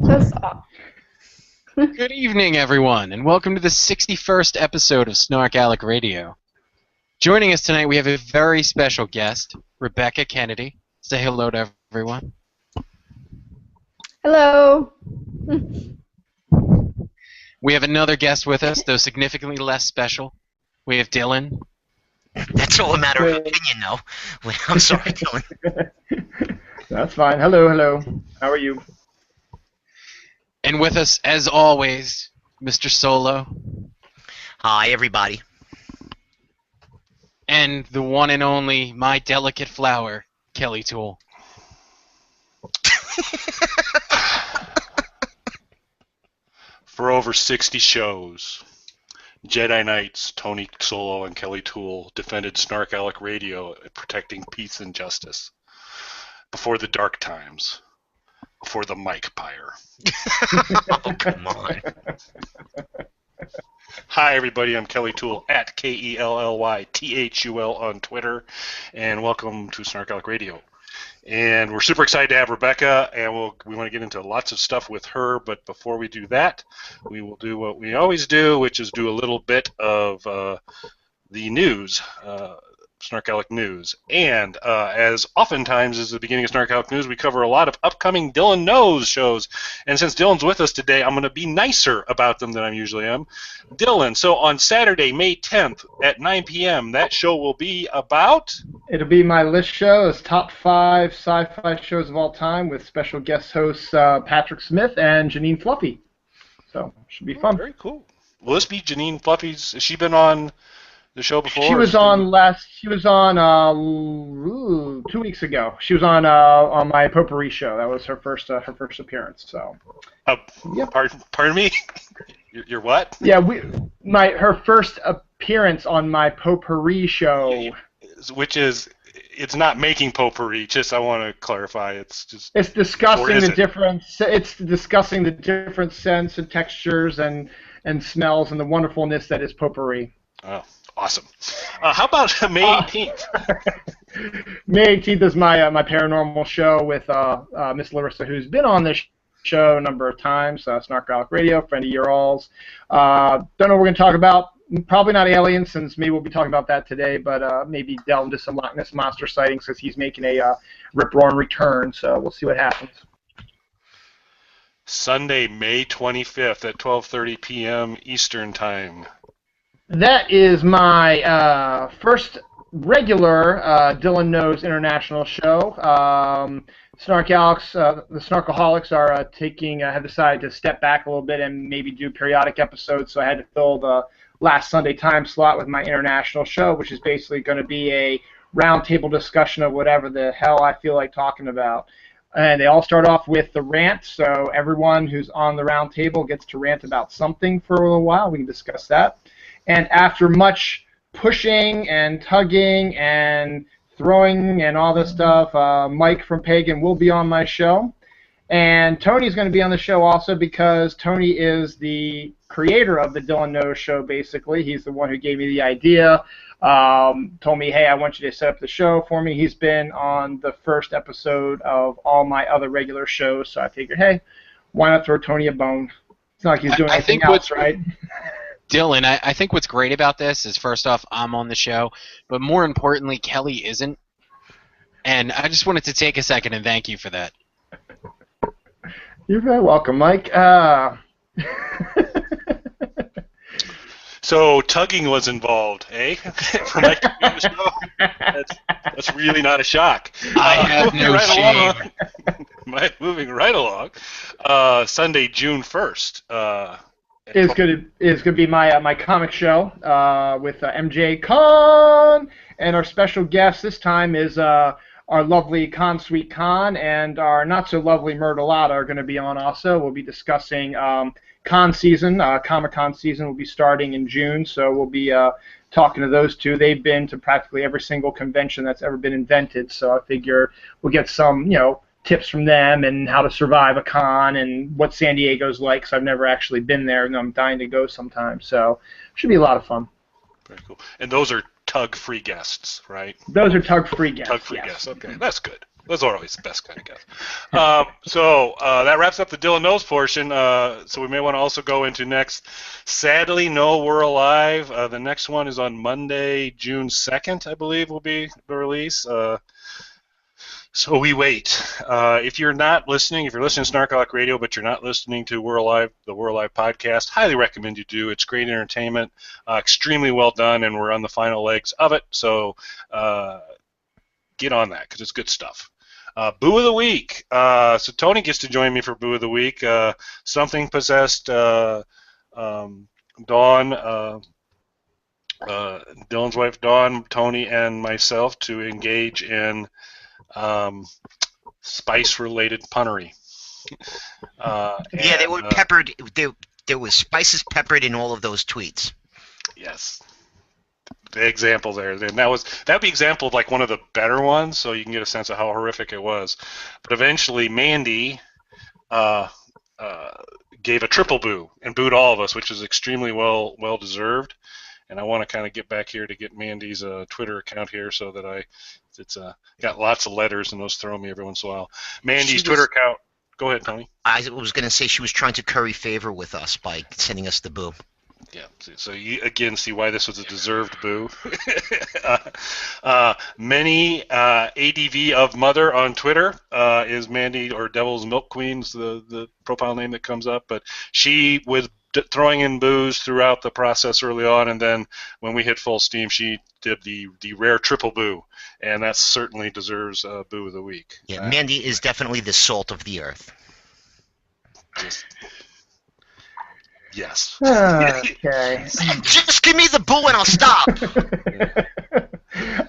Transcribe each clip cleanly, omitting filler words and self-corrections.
Just off. Good evening, everyone, and welcome to the 61st episode of SnarkALecs Radio. Joining us tonight, we have a very special guest, Rebekah Kennedy. Say hello to everyone. Hello. We have another guest with us, though significantly less special. We have Dylan. That's all a matter of opinion, though. I'm sorry, Dylan. That's fine. Hello. How are you? And with us, as always, Mr. Solo. Hi, everybody. And the one and only, my delicate flower, Kelly Toole. For over 60 shows, Jedi Knights Tony Solo and Kelly Toole defended SnarkALecs Radio, protecting peace and justice. Before the dark times. Before the Mike Pyre. Oh, come on. Hi, everybody. I'm Kelly Toole at KELLYTHUL on Twitter, and welcome to SnarkALecs Radio. And we're super excited to have Rebekah, and we want to get into lots of stuff with her, but before we do that, we will do what we always do, which is do a little bit of the news, SnarkALecs News. And as oftentimes is the beginning of SnarkALecs News, we cover a lot of upcoming Dylan Knows shows. And since Dylan's with us today, I'm going to be nicer about them than I usually am. Dylan, so on Saturday, May 10th at 9 p.m., that show will be about? It'll be my list show. It's top 5 sci-fi shows of all time with special guest hosts Patrick Smith and Janine Fluffy. So, should be fun. Very cool. Will this be Janine Fluffy's? Has she been on the show before? She was on 2 weeks ago. She was on my Potpourri show. That was her first appearance. So. Yep. Pardon me. You're what? Yeah, her first appearance on my Potpourri show. Which is, it's not making potpourri. Just I want to clarify. It's discussing the difference. It's discussing the different scents and textures and smells and the wonderfulness that is potpourri. Oh. Awesome. How about May 18th? May 18th is my paranormal show with Miss Larissa, who's been on this show a number of times. SnarkALecs Radio, friend of your all's. Don't know what we're going to talk about. Probably not aliens, since maybe we'll be talking about that today, but maybe delve into some Loch Ness Monster sightings, since he's making a rip-roaring return, so we'll see what happens. Sunday, May 25th at 12:30 p.m. Eastern Time. That is my first regular Dylan Knows International show. SnarkALecs, the SnarkALecs are have decided to step back a little bit and maybe do periodic episodes, so I had to fill the last Sunday time slot with my international show, which is basically going to be a roundtable discussion of whatever the hell I feel like talking about. And they all start off with the rant, so everyone who's on the roundtable gets to rant about something for a little while. We can discuss that. And after much pushing and tugging and throwing and all this stuff, Mike from Pagan will be on my show. And Tony's going to be on the show also because Tony is the creator of the Dylan Knows show, basically. He's the one who gave me the idea, told me, hey, I want you to set up the show for me. He's been on the first episode of all my other regular shows, so I figured, hey, why not throw Tony a bone? It's not like he's doing anything else, right? Dylan, I think what's great about this is, first off, I'm on the show, but more importantly, Kelly isn't. And I just wanted to take a second and thank you for that. You're very welcome, Mike. So tugging was involved, eh? For Mike to be on the show? That's really not a shock. I have no shame. Moving right along. Sunday, June 1st. It's going to be my comic show with MJ Khan, and our special guest this time is our lovely Khan Sweet Khan, and our not so lovely Myrtleada are going to be on also. We'll be discussing Con season, Comic-Con season will be starting in June, so we'll be talking to those two. They've been to practically every single convention that's ever been invented, so I figure we'll get some, tips from them and how to survive a con and what San Diego's like, because I've never actually been there and I'm dying to go sometime. So it should be a lot of fun. Very cool. And those are tug-free guests, right? Those are tug-free guests. Tug-free guests. Okay, that's good. Those are always the best kind of guess. So that wraps up the Dylan Knows portion. So we may want to also go into next. Sadly, no, we're alive. The next one is on Monday, June 2nd, I believe, will be the release. So we wait. If you're not listening, if you're listening to SnarkALecs Radio, but you're not listening to We're Alive, the We're Alive podcast, highly recommend you do. It's great entertainment, extremely well done, and we're on the final legs of it. So get on that because it's good stuff. Boo of the Week. So Tony gets to join me for Boo of the Week. Something possessed Dawn, Dylan's wife Dawn, Tony, and myself to engage in spice-related punnery. Yeah, they were peppered. There was spices peppered in all of those tweets. Yes. The example there, and that'd be example of like one of the better ones, so you can get a sense of how horrific it was. But eventually, Mandy gave a triple boo and booed all of us, which is extremely well deserved. And I want to kind of get back here to get Mandy's Twitter account here, so that it's got lots of letters, and those throw me every once in a while. Mandy's Twitter account. Go ahead, Tony. I was going to say she was trying to curry favor with us by sending us the boo. Yeah, so you again see why this was a deserved boo. Many ADV of Mother on Twitter is Mandy, or Devil's Milk Queen's the profile name that comes up, but she was throwing in boos throughout the process early on, and then when we hit full steam, she did the rare triple boo, and that certainly deserves a Boo of the Week. Yeah, Mandy is definitely the salt of the earth. Yes. Okay. Just give me the boo and I'll stop.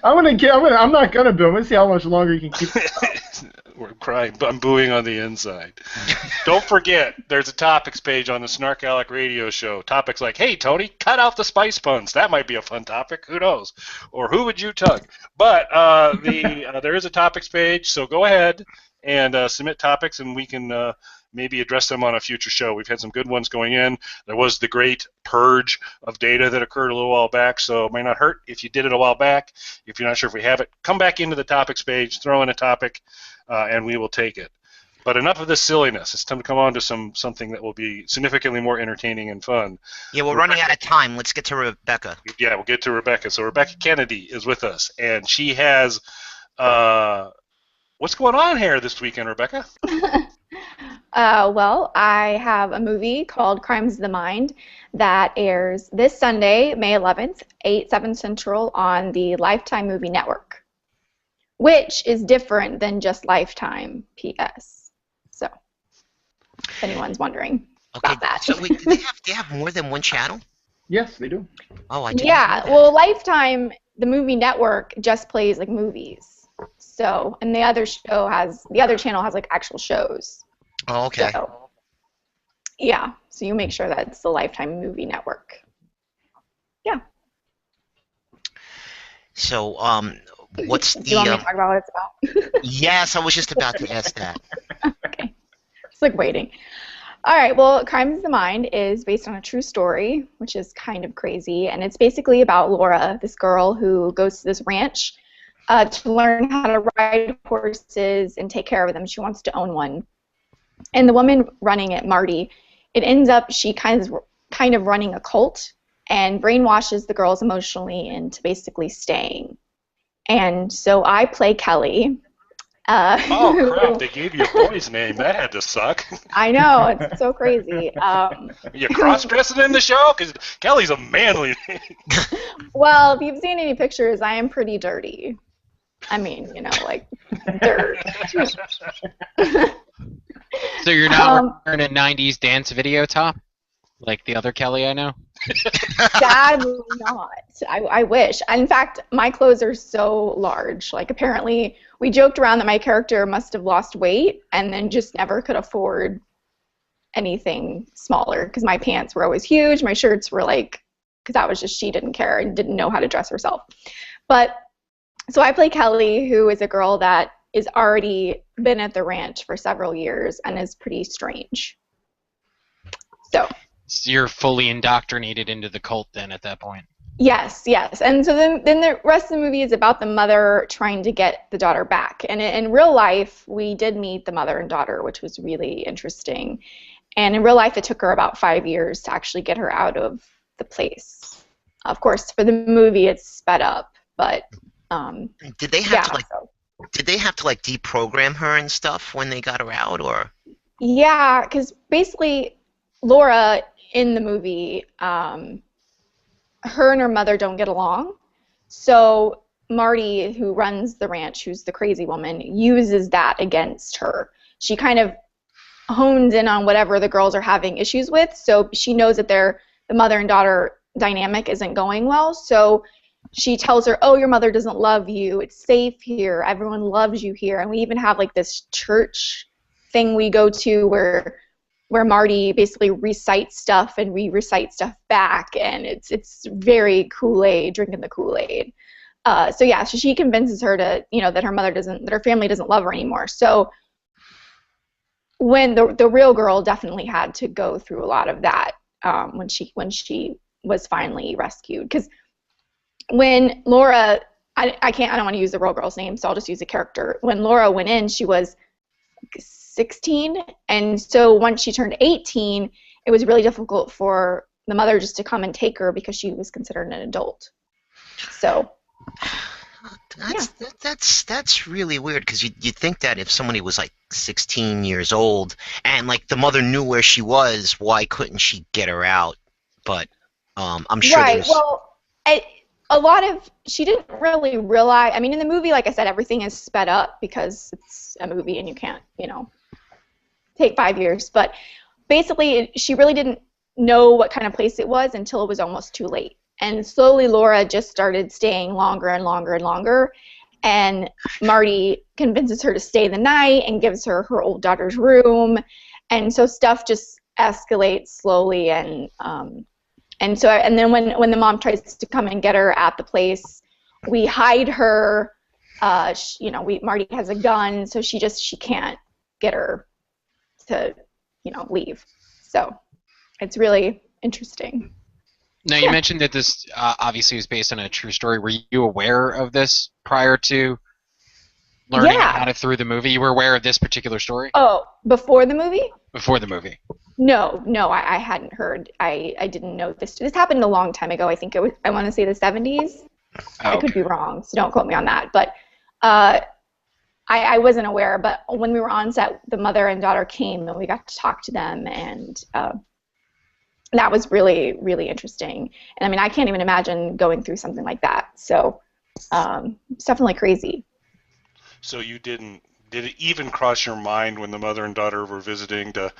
I'm not gonna boo. I'm gonna see how much longer you can keep. We're crying. I'm booing on the inside. Don't forget, there's a topics page on the SnarkALecs Radio Show. Topics like, hey, Tony, cut out the spice puns. That might be a fun topic. Who knows? Or who would you tug? But there is a topics page, so go ahead and submit topics, and we can maybe address them on a future show. We've had some good ones going in. There was the great purge of data that occurred a little while back, so it might not hurt if you did it a while back. If you're not sure if we have it, come back into the topics page, throw in a topic, and we will take it. But enough of this silliness. It's time to come on to something that will be significantly more entertaining and fun. Yeah, we're running out of time. Let's get to Rebekah. Yeah, we'll get to Rebekah. So Rebekah Kennedy is with us, and she has what's going on here this weekend, Rebekah? Well, I have a movie called Crimes of the Mind that airs this Sunday, May 11th, 7 Central on the Lifetime Movie Network, which is different than just Lifetime PS. So, if anyone's wondering about that. So wait, do they have more than one channel? Yes, they do. Oh, I do. Yeah, well, Lifetime, the movie network, just plays like movies. So, and the other channel has like actual shows. Oh, okay. So, yeah, so you make sure that it's the Lifetime Movie Network. Yeah. So, what's Do you want me to talk about what it's about? Yes, I was just about to ask that. Okay. It's like waiting. All right, well, Crimes of the Mind is based on a true story, which is kind of crazy, and it's basically about Laura, this girl who goes to this ranch to learn how to ride horses and take care of them. She wants to own one. And the woman running it, Marty, it ends up she kind of running a cult and brainwashes the girls emotionally into basically staying. And so I play Kelly. Oh, crap, they gave you a boy's name. That had to suck. I know, it's so crazy. You cross-dressing in the show? Because Kelly's a manly name. Well, if you've seen any pictures, I am pretty dirty. I mean, like dirt. So you're not wearing a 90s dance video top? Like the other Kelly I know? Sadly not. I wish. In fact, my clothes are so large. Like apparently we joked around that my character must have lost weight and then just never could afford anything smaller because my pants were always huge. My shirts were like, because that was just, she didn't care and didn't know how to dress herself. But so I play Kelly, who is a girl that is already been at the ranch for several years and is pretty strange. So You're fully indoctrinated into the cult then at that point. Yes, yes. And so then the rest of the movie is about the mother trying to get the daughter back. And in real life, we did meet the mother and daughter, which was really interesting. And in real life, it took her about 5 years to actually get her out of the place. Of course, for the movie, it's sped up, but Did they have yeah. to like? Did they have to like deprogram her and stuff when they got her out, or? Yeah, because basically, Laura in the movie, her and her mother don't get along. So Marty, who runs the ranch, who's the crazy woman, uses that against her. She kind of hones in on whatever the girls are having issues with. So she knows that the mother and daughter dynamic isn't going well. So she tells her, "Oh, your mother doesn't love you. It's safe here. Everyone loves you here." And we even have like this church thing we go to where Marty basically recites stuff and we recite stuff back, and it's very Kool-Aid, drinking the Kool-Aid. So yeah, so she convinces her to, that her family doesn't love her anymore. So when the real girl definitely had to go through a lot of that when she was finally rescued, because when Laura, I don't want to use the real girl's name, so I'll just use a character. When Laura went in, she was 16, and so once she turned 18, it was really difficult for the mother just to come and take her because she was considered an adult. So That's really weird, because you'd think that if somebody was like 16 years old and like the mother knew where she was, why couldn't she get her out? But I'm sure right. Well, she didn't really realize. I mean, in the movie, like I said, everything is sped up because it's a movie and you can't, take 5 years. But basically, she really didn't know what kind of place it was until it was almost too late. And slowly, Laura just started staying longer and longer and longer. And Marty convinces her to stay the night and gives her her old daughter's room. And so stuff just escalates slowly. And then when the mom tries to come and get her at the place, we hide her. Marty has a gun, so she can't get her to leave. So it's really interesting. Now, you mentioned that this obviously was based on a true story. Were you aware of this prior to learning about it through the movie? You were aware of this particular story? Oh, before the movie? Before the movie. No, I hadn't heard. I didn't know this. This happened a long time ago. I think I want to say the 70s. I could be wrong, so don't quote me on that. But I wasn't aware. But when we were on set, the mother and daughter came, and we got to talk to them, and that was really, really interesting. And I mean, I can't even imagine going through something like that. So it's definitely crazy. So did it even cross your mind when the mother and daughter were visiting to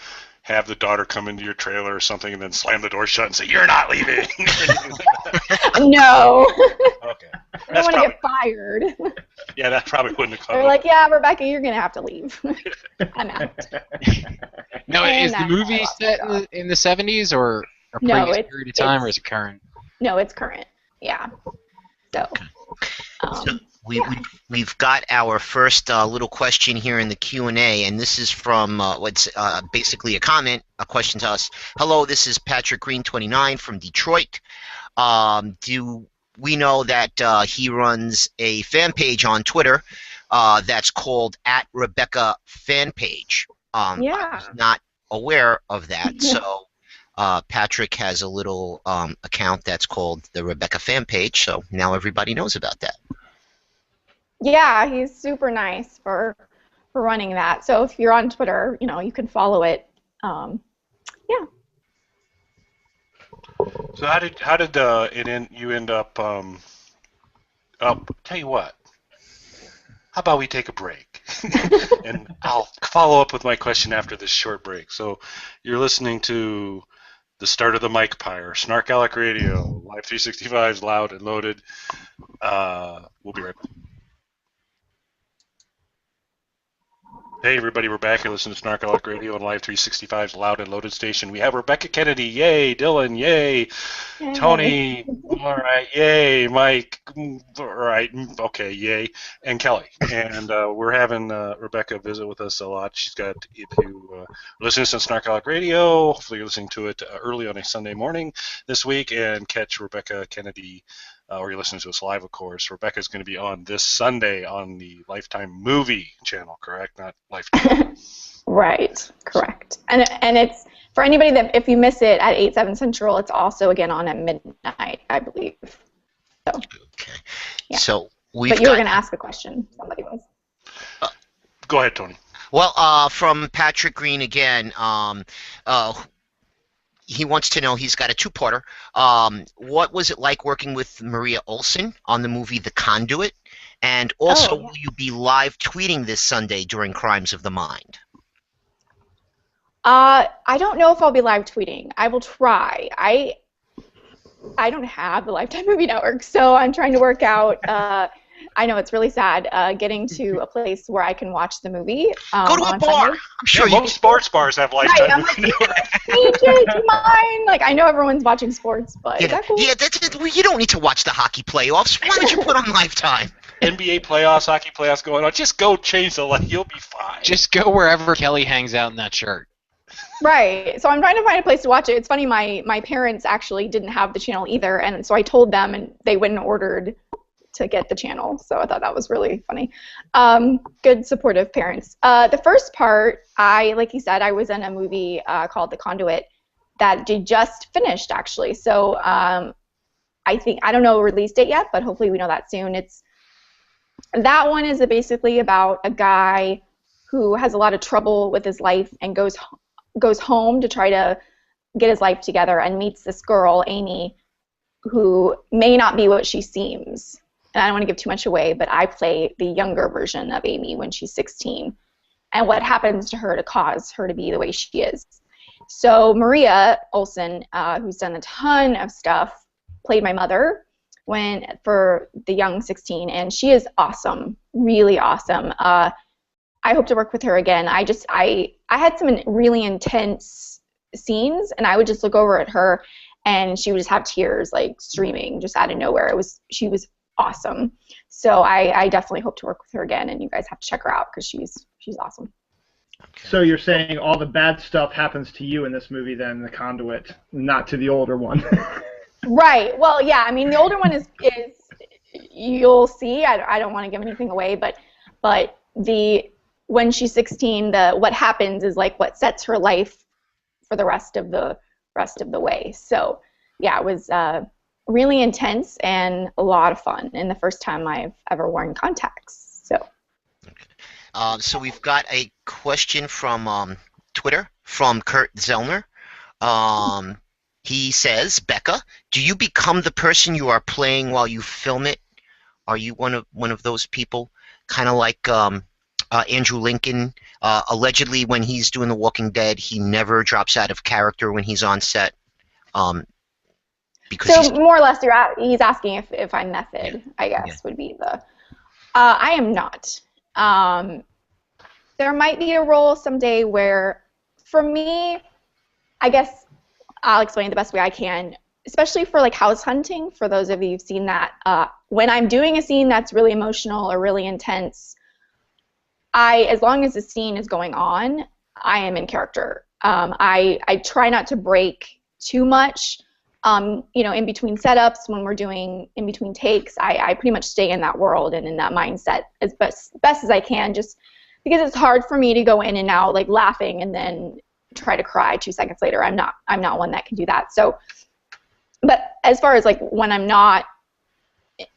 have the daughter come into your trailer or something and then slam the door shut and say, "You're not leaving"? No. Okay. I don't want to get fired. Yeah, that probably wouldn't have come They're up. like, "Yeah, Rebekah, you're going to have to leave." I'm out. Now, is the movie set in the 70s or a previous period of time, or is it current? No, it's current. Yeah. So we've got our first little question here in the Q&A, and this is from what's basically a question to us. Hello, this is Patrick Green 29 from Detroit. Do we know that he runs a fan page on Twitter that's called @Rebekah Fanpage? I was not aware of that, so Patrick has a little account that's called the Rebekah Fanpage, so now everybody knows about that. Yeah, he's super nice for running that. So if you're on Twitter, you can follow it. Yeah. So how did you end up? Tell you what. How about we take a break, and I'll follow up with my question after this short break. So you're listening to the start of the Mike Pyre, SnarkALecs Radio, Live 365's Loud and Loaded. We'll be right back. Hey everybody, we're back. You're listening to SnarkALecs Radio and Live 365's Loud and Loaded Station. We have Rebekah Kennedy, yay! Dylan, yay! Yay. Tony, all right, yay! Mike, all right, okay, yay! And Kelly. And we're having Rebekah visit with us a lot. She's got, if you listen to SnarkALecs Radio, hopefully you're listening to it early on a Sunday morning this week, and catch Rebekah Kennedy, or you're listening to us live, of course. Rebekah's going to be on this Sunday on the Lifetime Movie channel, correct? Not Lifetime. Right, correct. And it's, for anybody that, if you miss it at 8, 7 Central, it's also again on at midnight, I believe. So, Okay. yeah. So But you were going to ask a question. Somebody was. Go ahead, Tony. Well, from Patrick Green again. He wants to know, he's got a two-parter. What was it like working with Maria Olsen on the movie The Conduit? And also, will you be live tweeting this Sunday during Crimes of the Mind? I don't know if I'll be live tweeting. I will try. I don't have the Lifetime Movie Network, so I'm trying to work out. I know it's really sad getting to a place where I can watch the movie. Go to a bar. Sunday. I'm sure most sports bars have Lifetime Right, Movie Network. Hey, Jay, do you mind? Like, I know everyone's watching sports, but is that cool? Yeah, you don't need to watch the hockey playoffs. Why don't you put on Lifetime? NBA playoffs, hockey playoffs going on. Just go change the light. You'll be fine. Just go wherever Kelly hangs out in that shirt. Right. So I'm trying to find a place to watch it. It's funny, my parents actually didn't have the channel either, and so I told them, and they went and ordered to get the channel. So I thought that was really funny. Good, supportive parents. The first part, like you said, I was in a movie called The Conduit that just finished, actually. So I don't know a release date yet, but hopefully we know that soon. That one is basically about a guy who has a lot of trouble with his life and goes home to try to get his life together and meets this girl, Amy, who may not be what she seems. And I don't want to give too much away, but I play the younger version of Amy when she's 16, and what happens to her to cause her to be the way she is. So Maria Olsen, who's done a ton of stuff, played my mother for the young 16, and she is awesome, really awesome. I hope to work with her again. I had some really intense scenes, and I would just look over at her, and she would just have tears like streaming just out of nowhere. She was awesome. So I definitely hope to work with her again, and you guys have to check her out because she's awesome. Okay. So you're saying all the bad stuff happens to you in this movie, then, The Conduit, not to the older one? Right. Well, yeah. I mean, the older one is you'll see. I don't want to give anything away, but when she's 16, what happens is like what sets her life for the rest of the way. So yeah, it was really intense and a lot of fun, and the first time I've ever worn contacts. So. Okay. So we've got a question from Twitter from Kurt Zellner. He says, Becca, do you become the person you are playing while you film it? Are you one of those people, kind of like Andrew Lincoln? Allegedly, when he's doing The Walking Dead, he never drops out of character when he's on set. So more or less, he's asking if I'm method, I guess, would be the. I am not. There might be a role someday where, for me, I guess I'll explain the best way I can, especially for like house hunting. For those of you who've seen that, when I'm doing a scene that's really emotional or really intense, as long as the scene is going on, I am in character. I try not to break too much. In between setups, when we're doing in between takes, I pretty much stay in that world and in that mindset as best as I can, just because it's hard for me to go in and out like laughing and then try to cry 2 seconds later. I'm not one that can do that. So, but as far as like when I'm not,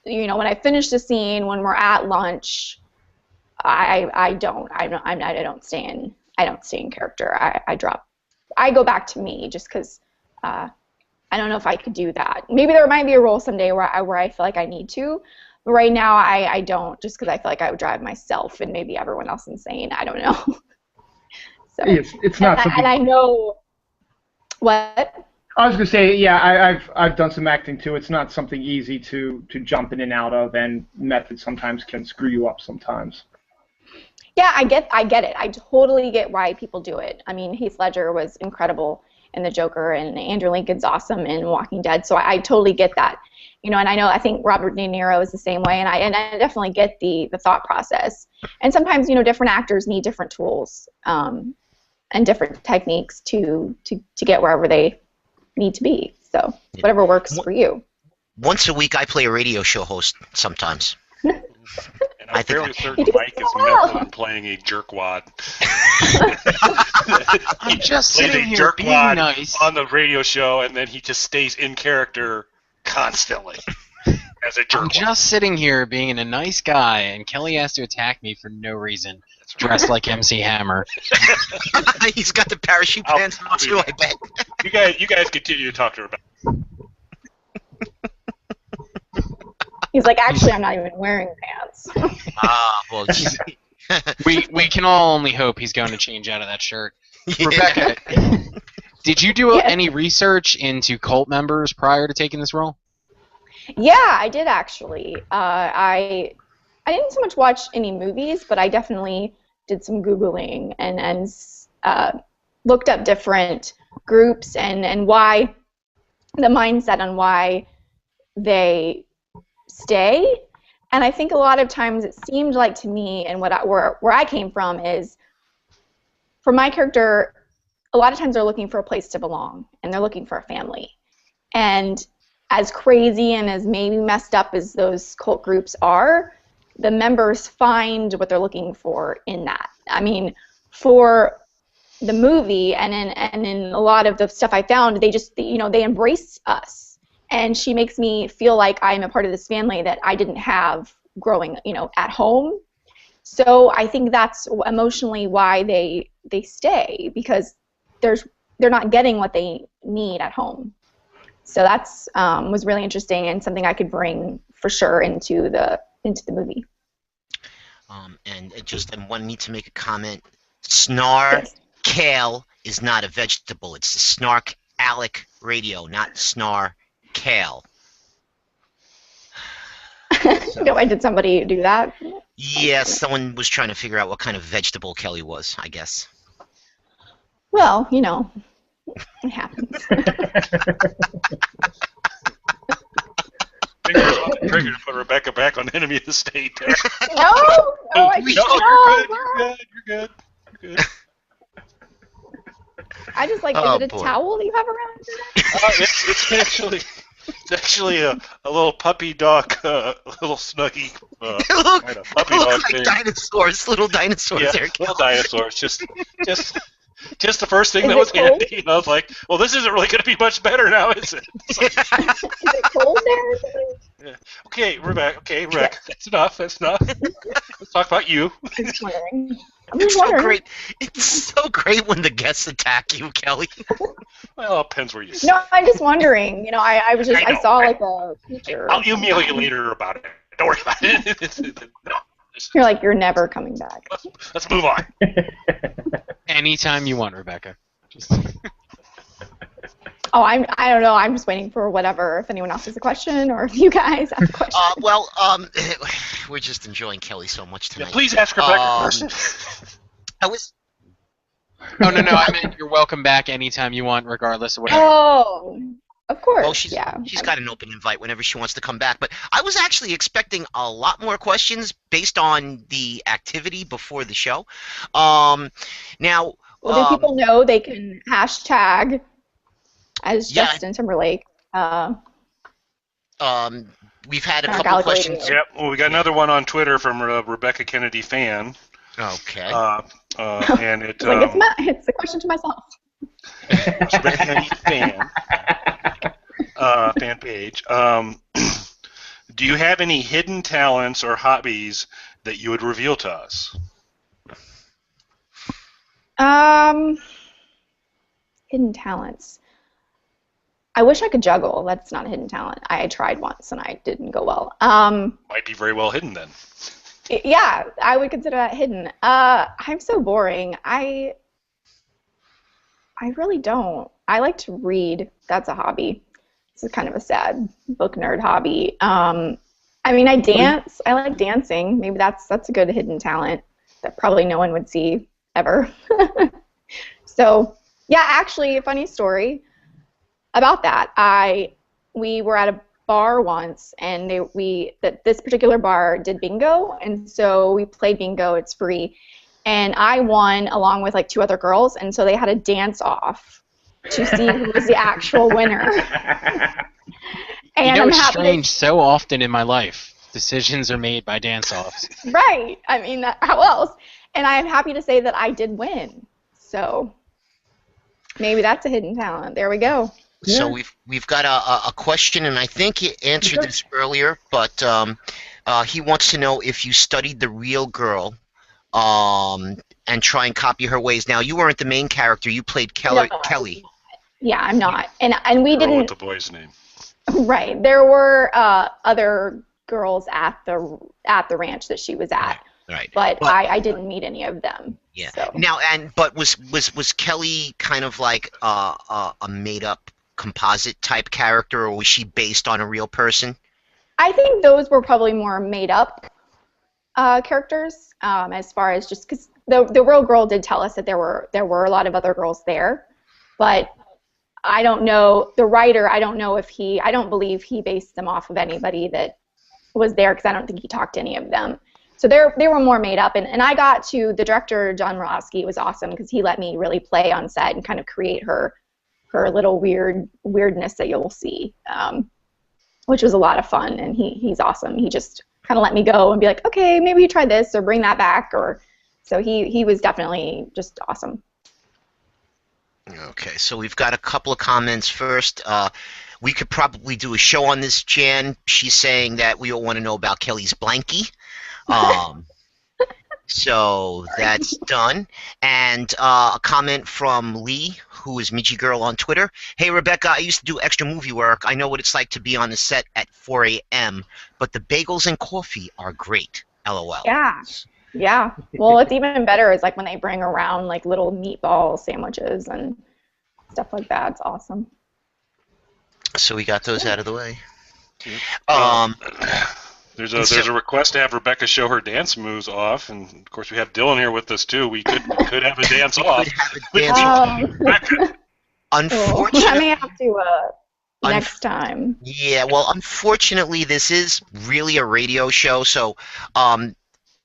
when I finish the scene, when we're at lunch, I don't stay in character. I go back to me just because. I don't know if I could do that. Maybe there might be a role someday where I feel like I need to, but right now I don't, just because I feel like I would drive myself and maybe everyone else insane. I don't know. So it's not something. And I know what. I was gonna say, yeah, I've done some acting too. It's not something easy to jump in and out of, and method sometimes can screw you up sometimes. Yeah, I get it. I totally get why people do it. I mean, Heath Ledger was incredible in The Joker, and Andrew Lincoln's awesome in Walking Dead. So I totally get that. And I think Robert De Niro is the same way, and I definitely get the thought process. And sometimes, different actors need different tools and different techniques to get wherever they need to be. So whatever works for you. Once a week, I play a radio show host sometimes. And I'm fairly certain Mike is Nephilim playing a jerkwad. I'm just sitting here being nice on the radio show, and then he just stays in character constantly as a jerkwad. I'm just sitting here being a nice guy, and Kelly has to attack me for no reason, dressed like MC Hammer. He's got the parachute pants on too, I bet. You guys continue to talk to her about it. He's like, actually, I'm not even wearing pants. Well, we can all only hope he's going to change out of that shirt. Yeah. Rebekah, did you do any research into cult members prior to taking this role? Yeah, I did actually. I didn't so much watch any movies, but I definitely did some Googling and looked up different groups and why the mindset on why they stay. And I think a lot of times it seemed like to me, and where I came from is, for my character, a lot of times they're looking for a place to belong, and they're looking for a family. And as crazy and as maybe messed up as those cult groups are, the members find what they're looking for in that. I mean, for the movie and in a lot of the stuff I found, they just, they embrace us. And she makes me feel like I'm a part of this family that I didn't have growing, at home. So I think that's emotionally why they stay, because they're not getting what they need at home. So that's was really interesting and something I could bring for sure into the movie. And I wanted me to make a comment. SnarkALEcs is not a vegetable. It's the SnarkALEC radio, not SnarkALEcs. Why did somebody do that? Yes, someone was trying to figure out what kind of vegetable Kelly was, I guess. Well, it happens. Fingers on the trigger to put Rebekah back on Enemy of the State. No, You're good. I just like, is it a towel that you have around today? It's actually a little puppy dog, little snuggy kind of puppy dog like thing. Little dinosaurs. Yeah, there. Little dinosaurs. Just the first thing that was handy. And I was like, well, this isn't really going to be much better now, is it? Is it cold there? Yeah. Okay, Rebekah. That's enough. Let's talk about you. It's so great. It's so great when the guests attack you, Kelly. Well, it depends where you sit. No, I'm just wondering. I saw like a feature. I'll email you later about it. Don't worry about it. You're like, you're never coming back. Let's move on. Anytime you want, Rebekah. Oh, I don't know. I'm just waiting for whatever, if anyone else has a question or if you guys have a question. We're just enjoying Kelly so much tonight. Yeah, please ask Rebekah first. Oh, no, I meant you're welcome back anytime you want, regardless of whatever. Oh, of course. Well, she's got an open invite whenever she wants to come back. But I was actually expecting a lot more questions based on the activity before the show. Now, do people know they can hashtag as Justin Timberlake? We've had a couple of questions. Yep. Well, we got another one on Twitter from Rebekah Kennedy fan. Okay. And it. It's a question to myself. Rebekah Kennedy fan. Fan page. Do you have any hidden talents or hobbies that you would reveal to us? Hidden talents. I wish I could juggle. That's not a hidden talent. I tried once and I didn't go well. Might be very well hidden then. Yeah, I would consider that hidden. I'm so boring. I really don't. I like to read. That's a hobby. It's kind of a sad book nerd hobby. I dance. I like dancing. Maybe that's a good hidden talent. that probably no one would see ever. So, yeah, actually, a funny story about that. We were at a bar once, and this particular bar did bingo, and so we played bingo. It's free, and I won along with like 2 other girls, and so they had a dance off to see who was the actual winner. And you know, I'm it's happy strange. So often in my life, decisions are made by dance-offs. Right. I mean, how else? And I am happy to say that I did win. So maybe that's a hidden talent. There we go. So Yeah. we've got a question, and I think you answered this earlier, but he wants to know if you studied the real girl and try and copy her ways. Now, you weren't the main character. You played No, Kelly. yeah, I'm not. And we Girl with didn't. the boy's name. Right. There were other girls at the ranch that she was at, Right. but I didn't meet any of them. Yeah. So. Now, but was Kelly kind of like a made up composite type character, or was she based on a real person? I think those were probably more made up characters, as far as just because the real girl did tell us that there were a lot of other girls there, but I don't know the writer. I don't know if I don't believe he based them off of anybody that was there, because I don't think he talked to any of them. So they were more made up, and I got to, the director John Rosky was awesome because he let me really play on set and kind of create her little weirdness that you'll see, which was a lot of fun, and he's awesome. He just kind of let me go and be like, okay, maybe you try this or bring that back, or so he was definitely just awesome. Okay, so we've got a couple of comments first. We could probably do a show on this, Jan. She's saying that we all want to know about Kelly's blankie. So that's done. And a comment from Lee, who is Michi Girl on Twitter. Hey, Rebekah, I used to do extra movie work. I know what it's like to be on the set at 4 a.m., but the bagels and coffee are great. LOL. Yeah. Yeah. Well, what's even better is like when they bring around like little meatball sandwiches and stuff like that. It's awesome. So we got those out of the way. There's a request to have Rebekah show her dance moves off, and of course we have Dylan here with us too. We could have a dance off. Unfortunately, I may have to next time. Yeah, well, unfortunately, this is really a radio show, so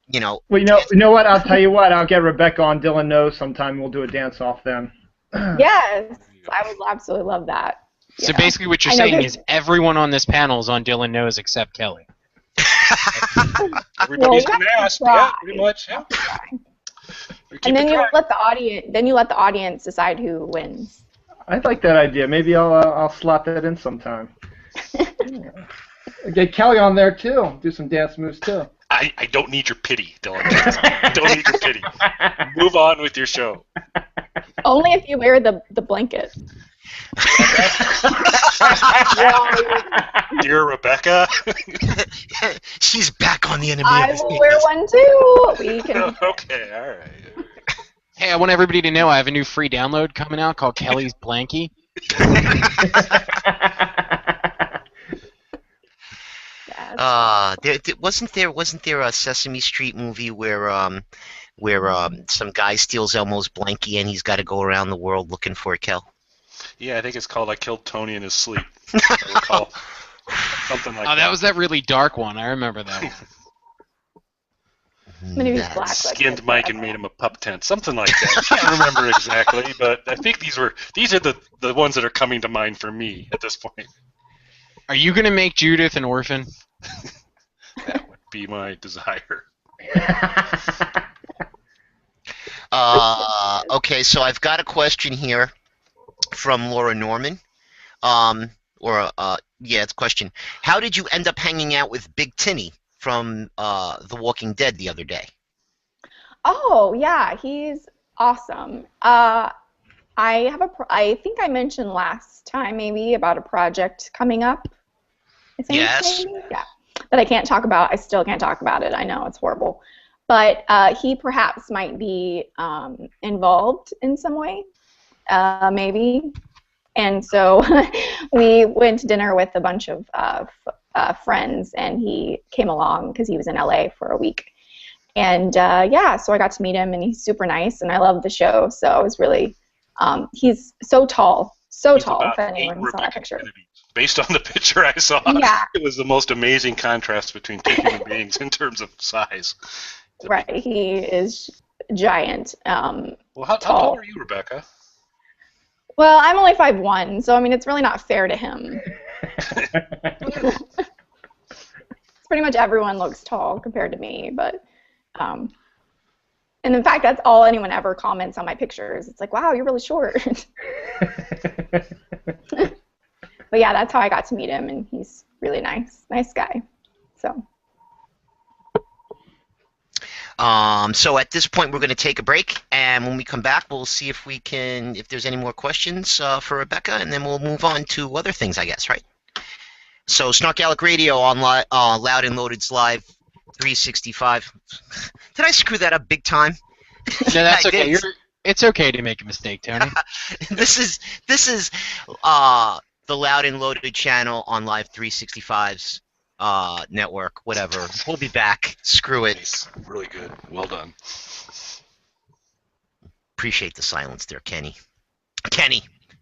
you know. Well, you know what? I'll tell you what. I'll get Rebekah on Dylan Knows sometime. We'll do a dance off then. Yes, I would absolutely love that. So basically what you're saying is everyone on this panel is on Dylan Knows except Kelly. Everybody's been asked. Yeah, pretty much. Yeah. And then you let the audience decide who wins. I like that idea. Maybe I'll slot that in sometime. Get Kelly on there too. Do some dance moves too. I don't need your pity, Dylan. I don't need your pity. Move on with your show. Only if you wear the blanket. Dear Rebekah. She's back on the enemy. I will wear one too. We can. Okay, all right. Hey, I want everybody to know I have a new free download coming out called Kelly's Blankie. Wasn't there a Sesame Street movie where some guy steals Elmo's blankie and he's got to go around the world looking for a Kel? Yeah, I think it's called I Killed Tony in His Sleep. I recall something like that. Oh, that was that really dark one. I remember that one. Black. Skinned Mike and made him a pup tent, something like that. I can't remember exactly, but I think these are the ones that are coming to mind for me at this point. Are you gonna make Judith an orphan? That would be my desire. Okay, so I've got a question here from Laura Norman. It's a question. How did you end up hanging out with Big Tinny from The Walking Dead the other day? Oh yeah, he's awesome. I think I mentioned last time maybe about a project coming up. I think Yes. maybe? Yeah. That I can't talk about. I still can't talk about it. I know it's horrible, but he perhaps might be involved in some way, maybe. And so we went to dinner with a bunch of friends, and he came along because he was in LA for a week. And yeah, so I got to meet him, and he's super nice, and I love the show. So I was really, he's so tall, so He's tall. about If anyone 8 saw that Rebekah picture. Kennedy. Based on the picture I saw, Yeah. it was the most amazing contrast between two human beings in terms of size. Right, he is giant. Well, how tall. tall are you, Rebekah? Well, I'm only 5'1", so I mean it's really not fair to him. Pretty much everyone looks tall compared to me, but and in fact that's all anyone ever comments on my pictures. It's like, wow, you're really short. But yeah, that's how I got to meet him, and he's really nice guy. So so at this point, we're going to take a break, and when we come back, we'll see if there's any more questions for Rebekah, and then we'll move on to other things, I guess, right? So SnarkALecs Radio on Loud and Loaded's Live 365. Did I screw that up big time? No, that's okay. It's okay to make a mistake, Tony. This is the Loud and Loaded channel on Live 365's network, whatever. We'll be back. Screw it. Nice. Really good. Well done. Appreciate the silence there, Kenny.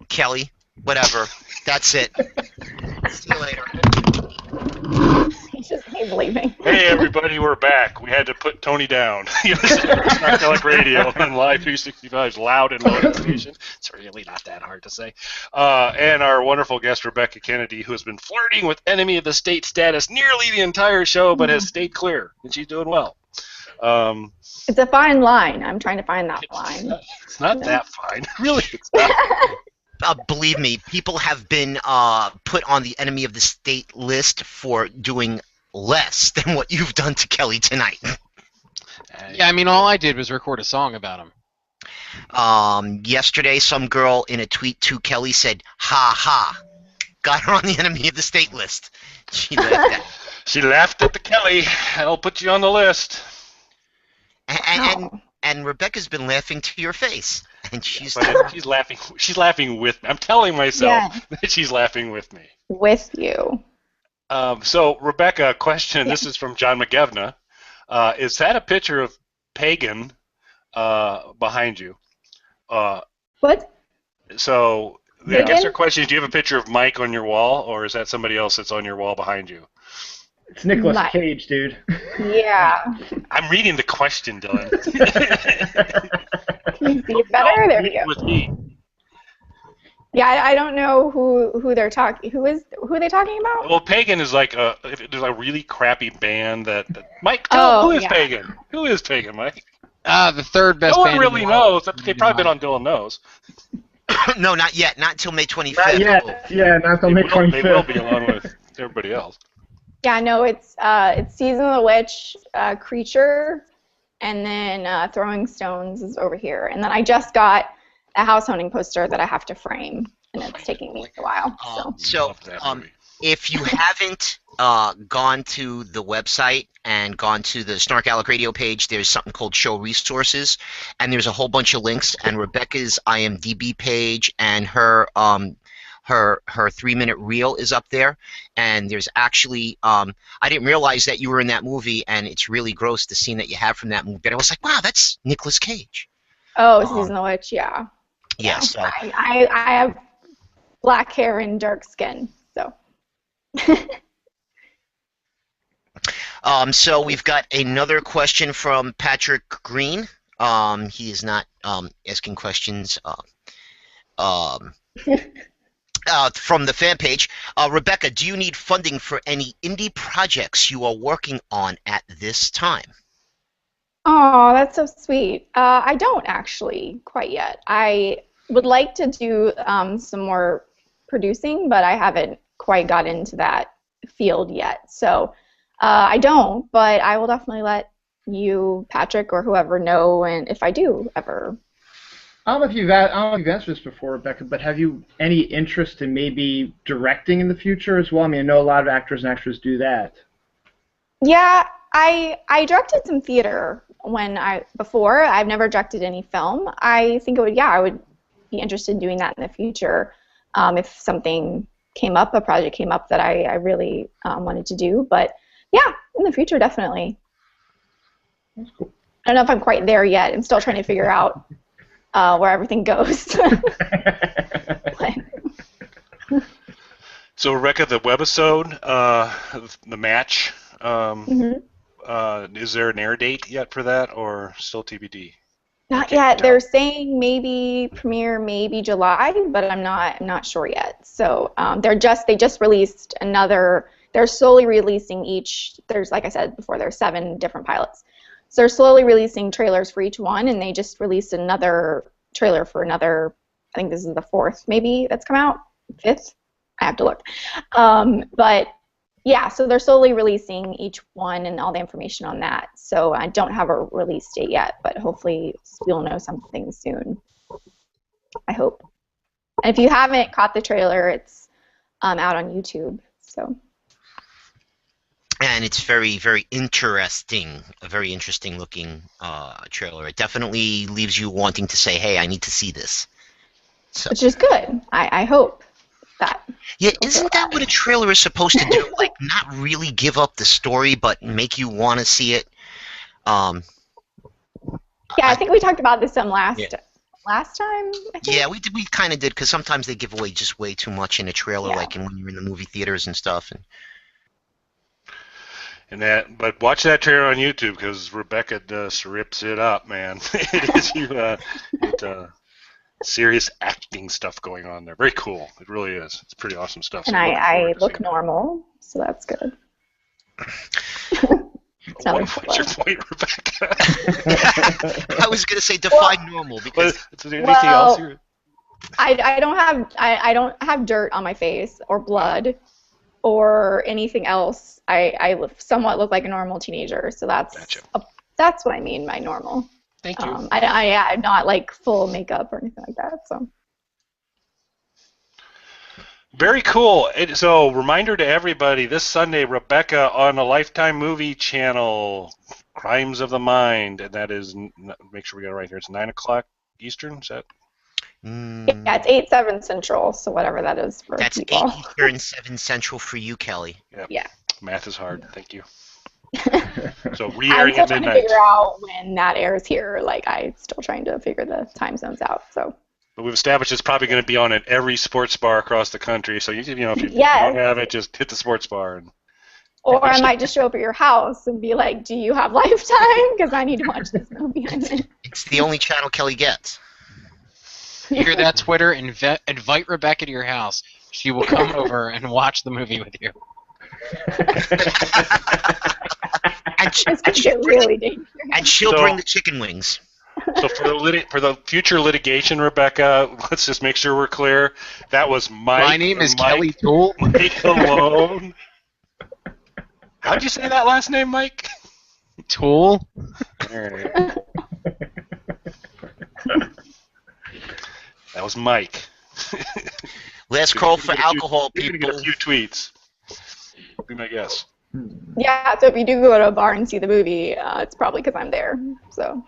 Kelly, whatever. That's it. See you later. he's leaving. Hey everybody, we're back. We had to put Tony down. SnarkALecs Radio on Live 365's Loud and Loaded station. It's really not that hard to say. And our wonderful guest Rebekah Kennedy, who has been flirting with enemy of the state status nearly the entire show, but has stayed clear, and she's doing well. It's a fine line. I'm trying to find that line. It's not that fine. Really, it's not. Believe me, people have been put on the enemy of the state list for doing less than what you've done to Kelly tonight. Yeah, I mean, all I did was record a song about him. Yesterday, some girl in a tweet to Kelly said, "Ha ha," got her on the enemy of the state list. She laughed at. She laughed at the Kelly. I'll put you on the list. And Rebekah's been laughing to your face, and she's laughing. She's laughing with me. I'm telling myself that she's laughing with me. With you. So Rebekah, question. This is from John McGevna. Is that a picture of Pagan behind you? What? So I Pagan? guess her question is: do you have a picture of Mike on your wall, or is that somebody else that's on your wall behind you? It's Nicolas Cage, dude. Yeah. I'm reading the question, Dylan. Can you see it better? There we go. With me. Yeah, I don't know who they're talking. Who are they talking about? Well, Pagan is like there's a really crappy band that Mike. Who is Pagan? Who is Pagan, Mike? The third best. No one band really knows. They've probably been on Dylan Knows. No, not yet. Not until May 25th. Not yet. Yeah, not until May 25th. They will be along with everybody else. Yeah, no, it's Season of the Witch, Creature, and then Throwing Stones is over here. And then I just got a house hunting poster that I have to frame, and it's taking me a while. So if you haven't gone to the website and gone to the SnarkALecs Radio page, there's something called Show Resources, and there's a whole bunch of links, and Rebekah's IMDb page and her 3-minute reel is up there, and there's actually I didn't realize that you were in that movie, and it's really gross the scene that you have from that movie, but I was like, wow, that's Nicolas Cage. Oh, Season of the Witch, yeah. Yes. Yeah, I have black hair and dark skin, so. So we've got another question from Patrick Green. He is not asking questions from the fan page. Rebekah, do you need funding for any indie projects you are working on at this time? Oh, that's so sweet. I don't actually quite yet. I would like to do some more producing, but I haven't quite got into that field yet. So I don't, but I will definitely let you, Patrick, or whoever know, and if I do ever. I don't know if you've answered this before, Rebekah, but have you any interest in maybe directing in the future as well? I mean, I know a lot of actors and actresses do that. Yeah, I directed some theater before. I've never directed any film. I think I would be interested in doing that in the future if something came up, a project came up that I really wanted to do. But yeah, in the future, definitely. That's cool. I don't know if I'm quite there yet. I'm still trying to figure out where everything goes. So, Rebekah, the webisode, the match, is there an air date yet for that, or still TBD? Not yet. They're saying maybe premiere, maybe July, but I'm not sure yet. So they just released another. They're slowly releasing each. There's, like I said before, there's 7 different pilots. So they're slowly releasing trailers for each one, and they just released another trailer for another. I think this is the 4th, maybe that's come out. 5th. I have to look. But yeah, so they're slowly releasing each one and all the information on that. So I don't have a release date yet, but hopefully we'll know something soon. I hope. And if you haven't caught the trailer, it's out on YouTube. So. And it's very, very interesting. A very interesting looking trailer. It definitely leaves you wanting to say, "Hey, I need to see this." So. Which is good. I hope. That. Yeah, isn't that what a trailer is supposed to do? Like, not really give up the story, but make you want to see it. Yeah, I think we talked about this some last time. I think. Yeah, we kind of did, because sometimes they give away just way too much in a trailer, like when you're in the movie theaters and stuff. But watch that trailer on YouTube, because Rebekah just rips it up, man. It is serious acting stuff going on there. Very cool. It really is. It's pretty awesome stuff. And I look normal, so that's good. What's your point, Rebekah? I was going to say define normal, because anything else here? I don't have dirt on my face or blood or anything else. I somewhat look like a normal teenager, so that's what I mean by normal. Thank you. I'm not like full makeup or anything like that. So. Very cool. So, reminder to everybody: this Sunday, Rebekah on the Lifetime Movie Channel, Crimes of the Mind, and that is. Make sure we got it right here. It's 9:00 Eastern. Is that? Yeah, it's 8/7 Central. So whatever that is for That's people. That's 8 Eastern, 7 Central for you, Kelly. Yep. Yeah. Math is hard. Thank you. So I'm re-airing still at trying to midnight. figure out when that airs here. Like, I'm still trying to figure the time zones out. So. But we've established it's probably going to be on at every sports bar across the country. So if you don't have it, just hit the sports bar. Or I might just show up at your house and be like, "Do you have Lifetime? Because I need to watch this movie." It's the only channel Kelly gets. You hear that, Twitter? Invite Rebekah to your house. She will come over and watch the movie with you. And she'll bring the chicken wings. So for the future litigation, Rebekah, let's just make sure we're clear. That was Mike. My name is Kelly Toole. Mike alone. How'd you say that last name, Mike? Toole. All right. That was Mike. Last call for alcohol, people. You're going to get a few tweets. Be my guess. Yeah, so if you do go to a bar and see the movie, it's probably because I'm there. So.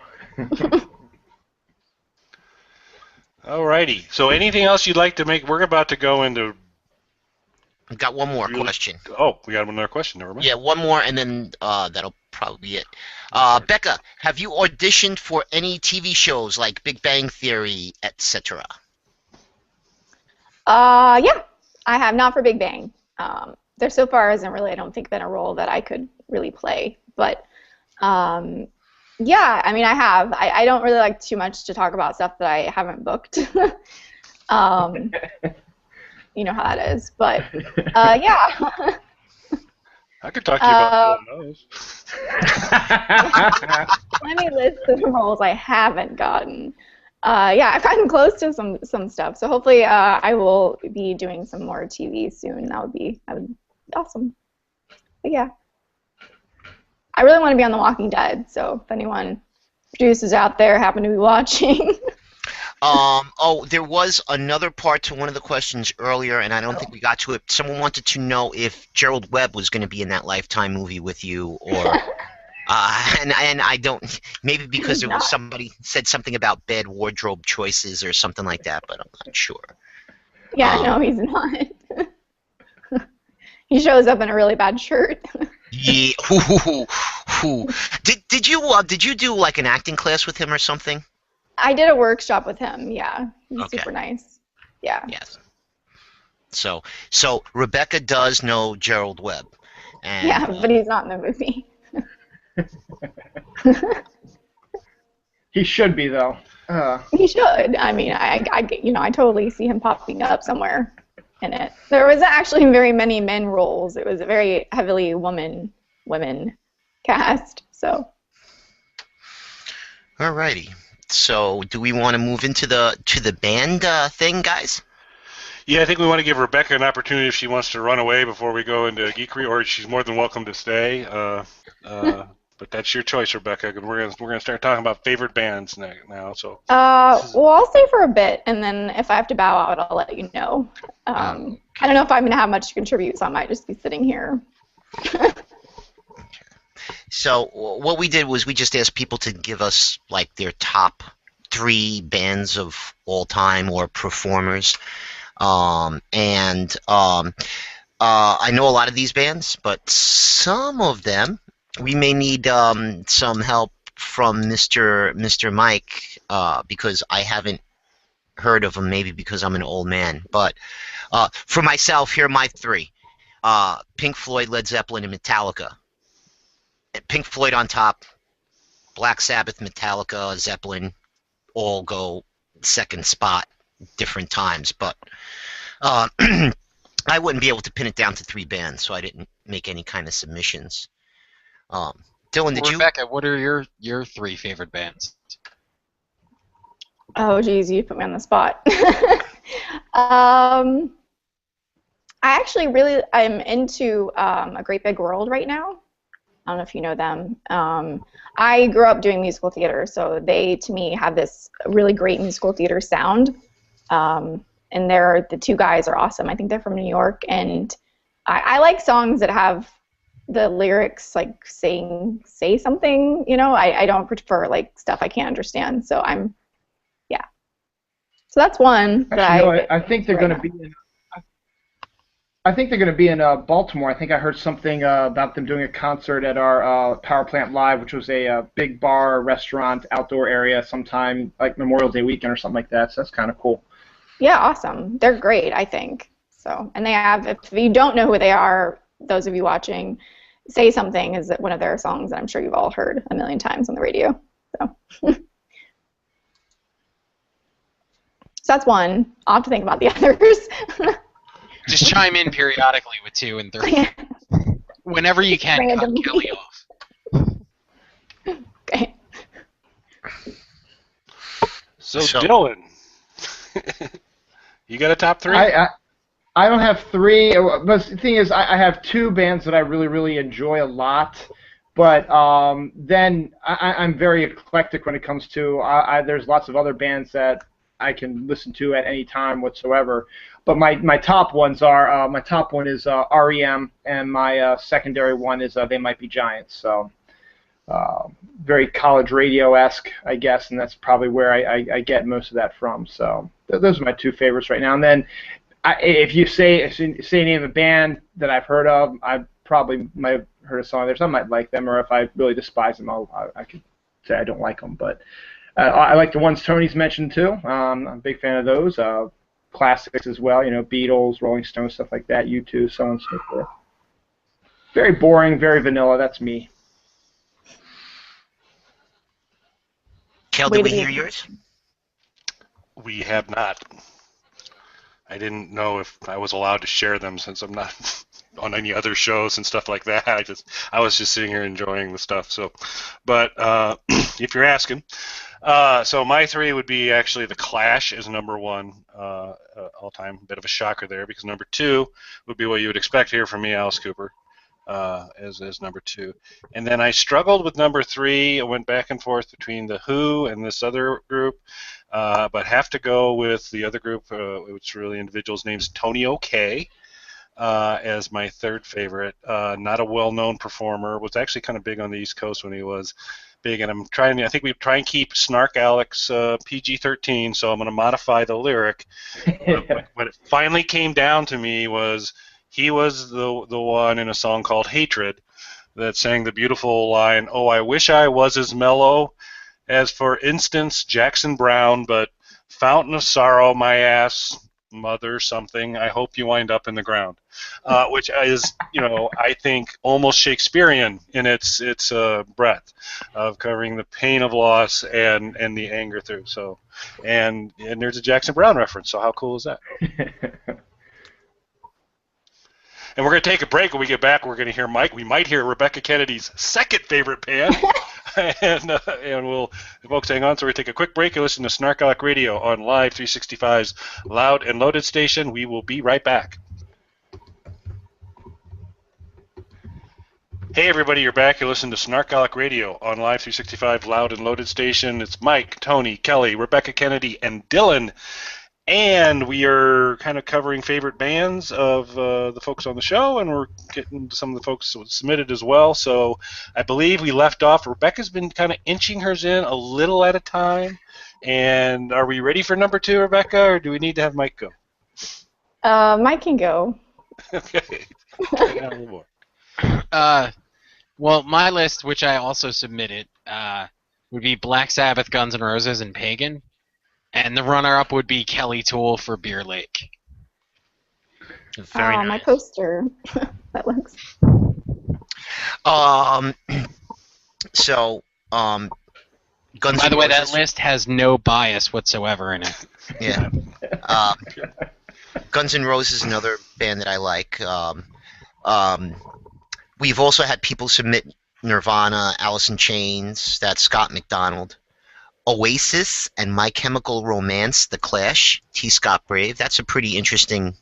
Alrighty. So anything else you'd like to make? We're about to go into... I've got one more question. Oh, we got another question. Never mind. Yeah, one more, and then that'll probably be it. Becca, have you auditioned for any TV shows like Big Bang Theory, etc.? Yeah, I have. Not for Big Bang. There so far hasn't really, I don't think, been a role that I could really play. But, yeah, I mean, I have. I don't really like too much to talk about stuff that I haven't booked. You know how that is. But, yeah. I could talk to you about those. Let me list the roles I haven't gotten. Yeah, I've gotten close to some stuff. So hopefully I will be doing some more TV soon. That would be awesome. But yeah. I really want to be on The Walking Dead, so if anyone producers out there happen to be watching. Oh, there was another part to one of the questions earlier, and I don't think we got to it. Someone wanted to know if Gerald Webb was going to be in that Lifetime movie with you, or and I don't, maybe because there was somebody said something about bad wardrobe choices or something like that, but I'm not sure. Yeah, no, he's not. He shows up in a really bad shirt. Yeah. Cool. Did you do like an acting class with him or something? I did a workshop with him. Yeah, he's Okay. super nice. Yeah. Yes. So Rebekah does know Gerald Webb. And, Yeah, but he's not in the movie. He should be though. He should. I mean, I totally see him popping up somewhere in it. There was actually very many men roles. It was a very heavily women cast. So. Alrighty. So, do we want to move into the band thing, guys? Yeah, I think we want to give Rebekah an opportunity if she wants to run away before we go into geekery, or she's more than welcome to stay. But that's your choice, Rebekah. We're gonna start talking about favorite bands now. So. Well, I'll stay for a bit, and then if I have to bow out, I'll let you know. I don't know if I'm gonna have much to contribute, so I might just be sitting here. So what we did was we just asked people to give us like their top 3 bands of all time or performers. I know a lot of these bands, but some of them we may need some help from Mr. Mike because I haven't heard of them. Maybe because I'm an old man. But for myself, here are my 3: Pink Floyd, Led Zeppelin, and Metallica. Pink Floyd on top, Black Sabbath, Metallica, Zeppelin, all go second spot, different times. But I wouldn't be able to pin it down to 3 bands, so I didn't make any kind of submissions. Dylan, did you? Rebekah, what are your 3 favorite bands? Oh, geez, you put me on the spot. I actually I'm into A Great Big World right now. I don't know if you know them. I grew up doing musical theater, so they, to me, have this really great musical theater sound. And the 2 guys are awesome. I think they're from New York, and I like songs that have the lyrics like say something. I don't prefer like stuff I can't understand. So So that's one. Actually, I think they're going to be in. I think they're going to be in Baltimore. I think I heard something about them doing a concert at our Power Plant Live, which was a big bar, restaurant, outdoor area sometime like Memorial Day weekend or something like that. So that's kind of cool. Yeah, awesome. They're great, I think. So, and they have, if you don't know who they are, those of you watching, Say Something is one of their songs that I'm sure you've all heard a million times on the radio. So, so that's one. I'll have to think about the others. Just chime in periodically with 2 and 3. Whenever you can, Randomly. cut Kelly off. Okay. So Dylan, you got a top 3? I don't have 3, but the thing is, I have 2 bands that I really, really enjoy a lot. But then I'm very eclectic when it comes to. There's lots of other bands that I can listen to at any time whatsoever. But my top ones are my top one is REM, and my secondary one is They Might Be Giants. So very college radio-esque, I guess, and that's probably where I get most of that from. So those are my 2 favorites right now. And then if you say name a band that I've heard of, I probably might have heard a song of theirs. I might like them, or if I really despise them, I could say I don't like them. But I like the ones Tony's mentioned too. I'm a big fan of those. Classics as well, Beatles, Rolling Stones, stuff like that, U2, so on and so forth. Very boring, very vanilla, that's me. Kel, did we hear yours? We have not. I didn't know if I was allowed to share them since I'm not on any other shows and stuff like that. I was just sitting here enjoying the stuff. So, but if you're asking, so my 3 would be actually The Clash is number 1 all time. Bit of a shocker there because number 2 would be what you would expect here from me, Alice Cooper, as number 2. And then I struggled with number 3. I went back and forth between The Who and this other group, but have to go with the other group, which really individual's name is Tony O'Kay. As my 3rd favorite. Not a well-known performer. Was actually kind of big on the East Coast when he was big, and I think we try and keep SnarkALecs PG-13, so I'm going to modify the lyric. What it finally came down to me was he was the one in a song called Hatred, that sang the beautiful line, "Oh, I wish I was as mellow as, for instance, Jackson Brown, but fountain of sorrow, my ass, mother something, I hope you wind up in the ground," which is, I think almost Shakespearean in its breadth of covering the pain of loss and the anger through. So, and there's a Jackson Brown reference. So how cool is that? And we're going to take a break. When we get back, we're going to hear Mike. We might hear Rebekah Kennedy's second favorite band. and we'll, folks, hang on. So we're going to take a quick break and listen to SnarkALecs Radio on Live 365's Loud and Loaded station. We will be right back. Hey, everybody, you're back. You're listening to SnarkALecs Radio on Live 365 Loud and Loaded station. It's Mike, Tony, Kelly, Rebekah Kennedy, and Dylan. And we are kind of covering favorite bands of the folks on the show, and we're getting to some of the folks who submitted as well. So I believe we left off. Rebekah's been kind of inching hers in a little at a time. And are we ready for number 2, Rebekah, or do we need to have Mike go? Mike can go. Okay. Try it out a little more. Well, my list, which I also submitted, would be Black Sabbath, Guns N' Roses, and Pagan. And the runner-up would be Kelly Toole for Beer Lake. Very nice. My poster. That looks. So, Guns By the way, N' Roses. that list has no bias whatsoever in it. Yeah. Guns N' Roses is another band that I like. We've also had people submit Nirvana, Alice in Chains, that's Scott McDonald. Oasis and My Chemical Romance, The Clash, T. Scott Brave. That's a pretty interesting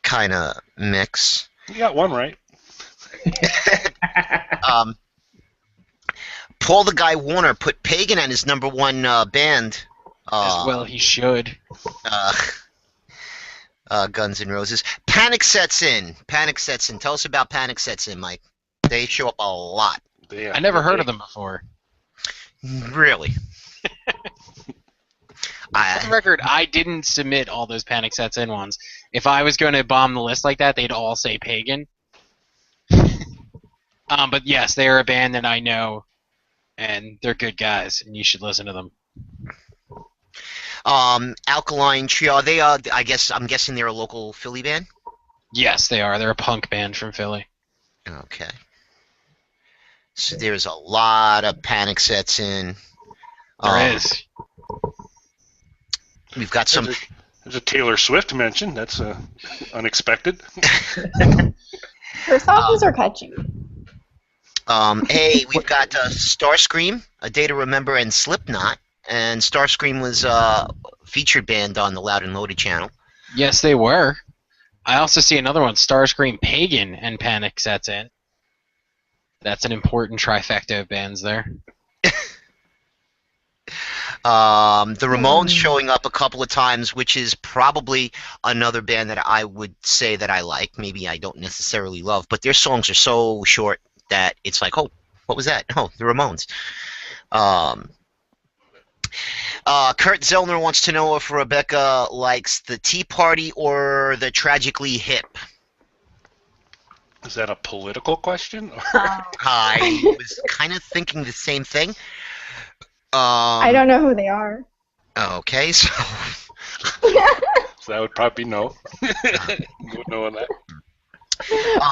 kind of mix. You got one right. Paul the Guy Warner put Pagan on his #1 band. As well he should. Guns N' Roses. Panic Sets In. Panic Sets In. Tell us about Panic Sets In, Mike. They show up a lot. Yeah. I never heard of them before. Really? For the record, I didn't submit all those Panic Sets In ones. If I was going to bomb the list like that, they'd all say Pagan. But yes, they're a band that I know, and they're good guys, and you should listen to them. Alkaline Trio. Are they? I'm guessing they're a local Philly band. Yes, they are. They're a punk band from Philly. Okay. So there's a lot of Panic Sets In. There is. We've got some. There's a Taylor Swift mention. That's unexpected. Her songs are catchy. Hey, we've got Starscream, A Day to Remember, and Slipknot. And Starscream was a featured band on the Loud and Loaded channel. Yes, they were. I also see another one, Starscream, Pagan, and Panic Sets In. That's an important trifecta of bands there. The Ramones showing up a couple of times, which is probably another band that I would say that I like. Maybe I don't necessarily love, but their songs are so short that it's like, oh, what was that? Oh, the Ramones. Kurt Zellner wants to know if Rebekah likes the Tea Party or the Tragically Hip. Is that a political question? I was kind of thinking the same thing. I don't know who they are. Okay, so So that would probably be no. Good knowing that.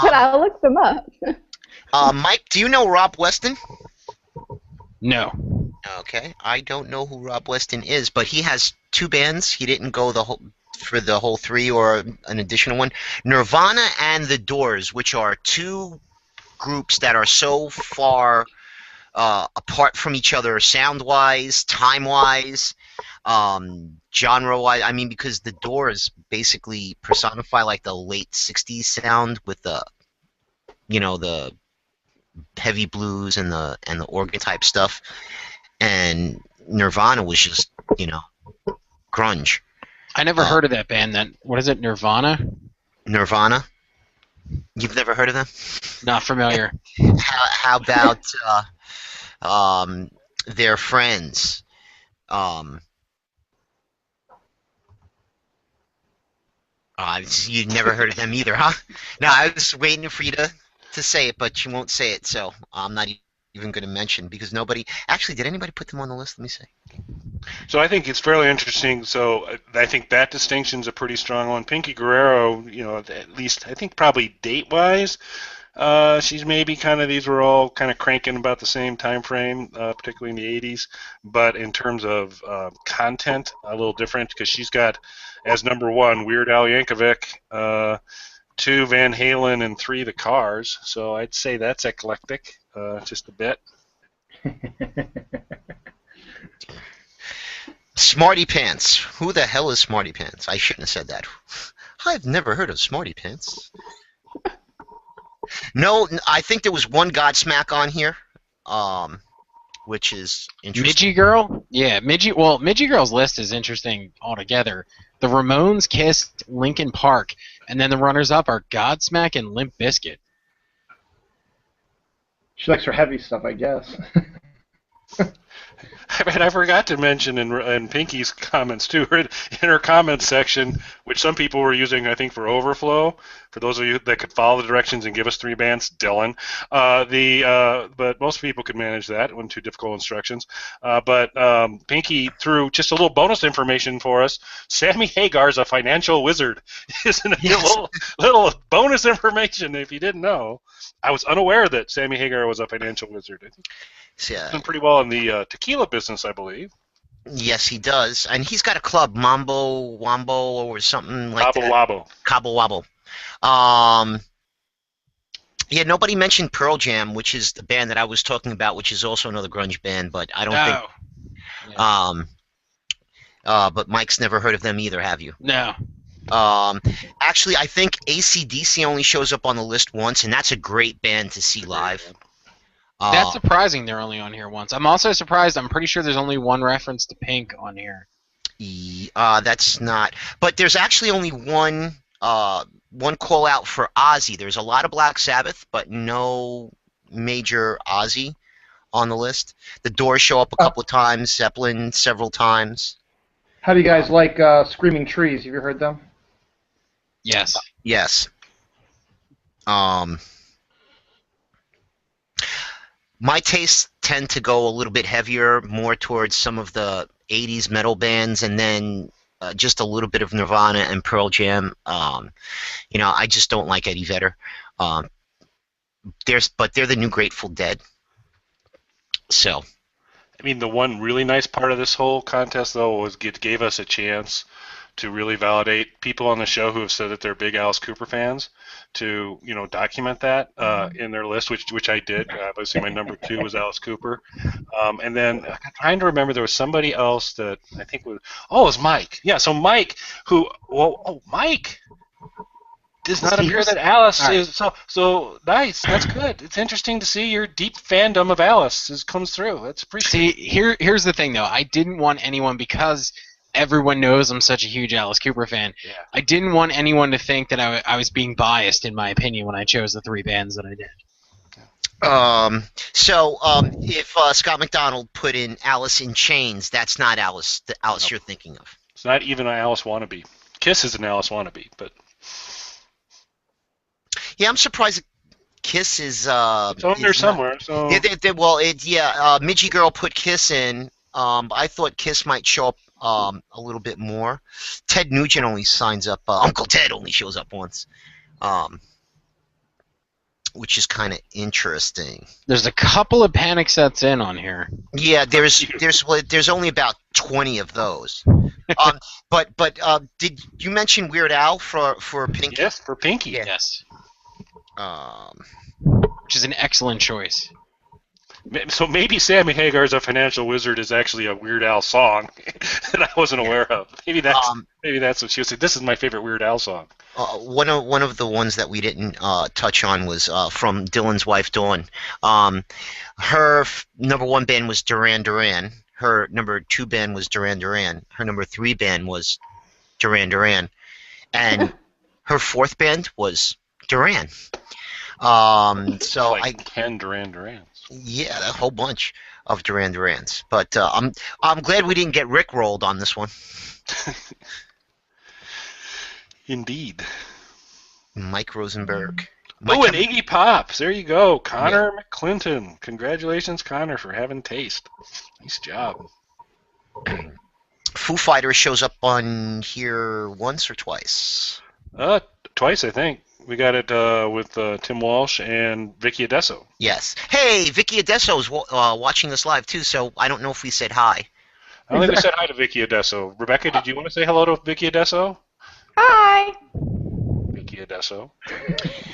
But I'll look them up. Mike, do you know Rob Weston? No. Okay, I don't know who Rob Weston is, but he has 2 bands. He didn't go for the whole 3 or an additional one. Nirvana and The Doors, which are 2 groups that are so far apart from each other sound-wise, time-wise, genre-wise. I mean, because The Doors basically personify like the late 60s sound with the heavy blues and the organ type stuff. And Nirvana was just, grunge. I never heard of that band. What is it, Nirvana? Nirvana? You've never heard of them? Not familiar. How about their friends? You never heard of them either, huh? No, I was waiting for you to to say it, but she won't say it, so I'm not even going to mention because nobody. Actually, did anybody put them on the list? Let me see. So I think it's fairly interesting. So I think that distinction's a pretty strong one. Pinky Guerrero, at least I think probably date-wise, she's maybe kind of, these were all kind of cranking about the same time frame, particularly in the 80s. But in terms of content, a little different because she's got as number 1 Weird Al Yankovic, 2 Van Halen, and 3 The Cars. So I'd say that's eclectic, just a bit. Smarty Pants. Who the hell is Smarty Pants? I shouldn't have said that. I've never heard of Smarty Pants. No, I think there was one Godsmack on here, which is interesting. Midgie Girl? Yeah, Midgie Girl's list is interesting altogether. The Ramones, Kiss, Linkin Park, and then the runners-up are Godsmack and Limp Bizkit. She likes her heavy stuff, I guess. I forgot to mention in Pinky's comments too, in her comments section, which some people were using, I think, for overflow. For those of you that could follow the directions and give us 3 bands, Dylan. But most people could manage that. It wasn't too difficult instructions. But Pinky threw just a little bonus information for us. Sammy Hagar's a financial wizard. Isn't it? Yes. Little bonus information if you didn't know. I was unaware that Sammy Hagar was a financial wizard. I think he's done pretty well in the tequila business, I believe. Yes, he does. And he's got a club, Mambo Wombo or something like that. Wobble. Cabo Wobble. Yeah, nobody mentioned Pearl Jam, which is the band that I was talking about, which is also another grunge band, but I don't think... Yeah. But Mike's never heard of them either, have you? No. Actually, I think AC/DC only shows up on the list once, and that's a great band to see live. That's surprising they're only on here once. I'm also surprised, I'm pretty sure there's only one reference to Pink on here. That's not... But there's actually only one call out for Ozzy. There's a lot of Black Sabbath, but no major Ozzy on the list. The Doors show up a couple of times, Zeppelin several times. How do you guys like Screaming Trees? Have you heard them? Yes. Yes. My tastes tend to go a little bit heavier, more towards some of the 80s metal bands, and then just a little bit of Nirvana and Pearl Jam. I just don't like Eddie Vedder. But they're the new Grateful Dead. So. I mean, the one really nice part of this whole contest, though, was it gave us a chance to really validate people on the show who have said that they're big Alice Cooper fans to, document that in their list, which I did. Obviously, my number 2 was Alice Cooper. And then I'm trying to remember, there was somebody else that I think was... Oh, it was Mike. Yeah, so Mike, Mike does not appear that Alice is... So nice. That's good. It's interesting to see your deep fandom of Alice comes through. That's appreciated. See, here's the thing, though. I didn't want anyone, because everyone knows I'm such a huge Alice Cooper fan, I didn't want anyone to think that I was being biased in my opinion when I chose the 3 bands that I did. If Scott McDonald put in Alice in Chains, that's not Alice, the Alice you're thinking of. It's not even an Alice wannabe. Kiss is an Alice wannabe, but... Yeah, I'm surprised Kiss is... it's on there somewhere, so... Midgie Girl put Kiss in. I thought Kiss might show up a little bit more. Ted Nugent only signs up... Uncle Ted only shows up once. Which is kind of interesting. There's a couple of Panic Sets in on here. Yeah, there's only about 20 of those. But did you mention Weird Al for Pinky? Yes, for Pinky. Yeah. Yes. Which is an excellent choice. So maybe Sammy Hagar's a financial wizard is actually a Weird Al song that I wasn't aware of. Maybe that's what she was saying. This is my favorite Weird Al song. One of the ones that we didn't touch on was from Dylan's wife Dawn. Her number 1 band was Duran Duran. Her number 2 band was Duran Duran. Her number 3 band was Duran Duran, and her 4th band was Duran. So like 10 Duran Durans. Yeah, a whole bunch of Duran Durans. But I'm glad we didn't get Rick rolled on this one. Indeed. Mike Rosenberg. Oh, and Iggy Pops. There you go. Connor McClinton. Congratulations, Connor, for having taste. Nice job. Foo Fighters shows up on here once or twice? Twice, I think. We got it with Tim Walsh and Vicky Adesso. Yes. Hey, Vicky Adesso is watching us live, too, so I don't know if we said hi. I don't think we said hi to Vicky Adesso. Rebecca, did you want to say hello to Vicky Adesso? Hi. Vicky Adesso.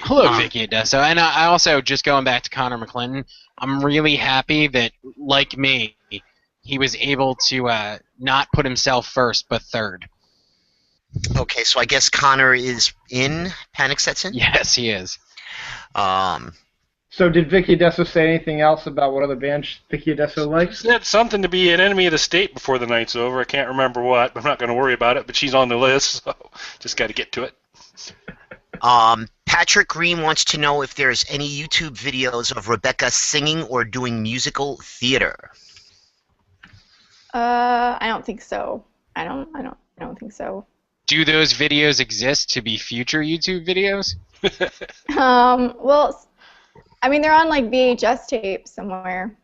Hello, Vicky Adesso. And I also, just going back to Connor McClinton, I'm really happy that, like me, he was able to not put himself first, but third. Okay, so I guess Connor is in Panic Sets In? Yes, he is. So did Vicky Adesso say anything else about what other bands Vicky Adesso likes? She said something to be an enemy of the state before the night's over. I can't remember what. I'm not going to worry about it, but she's on the list, so just got to get to it. Patrick Green wants to know if there's any YouTube videos of Rebekah singing or doing musical theater. I don't think so. I don't think so. Do those videos exist to be future YouTube videos? Well, I mean, they're on like VHS tape somewhere.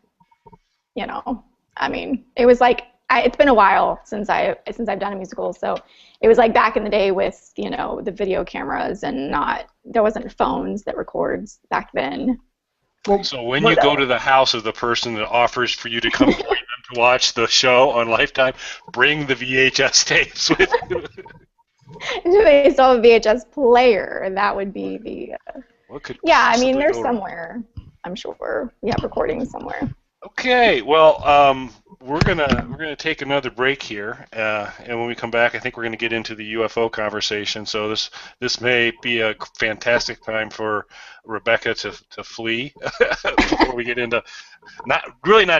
You know, I mean, it was like it's been a while since I've done a musical, so it was like back in the day with the video cameras and there wasn't phones that records back then. So when you go to the house of the person that offers for you to come join them to watch the show on Lifetime, bring the VHS tapes with you. Do they still have a VHS player? That would be the. Yeah, I mean, they're somewhere. I'm sure we have recordings somewhere. Okay, well, we're gonna take another break here, and when we come back, I think we're gonna get into the UFO conversation. So this may be a fantastic time for Rebecca to flee before we get into not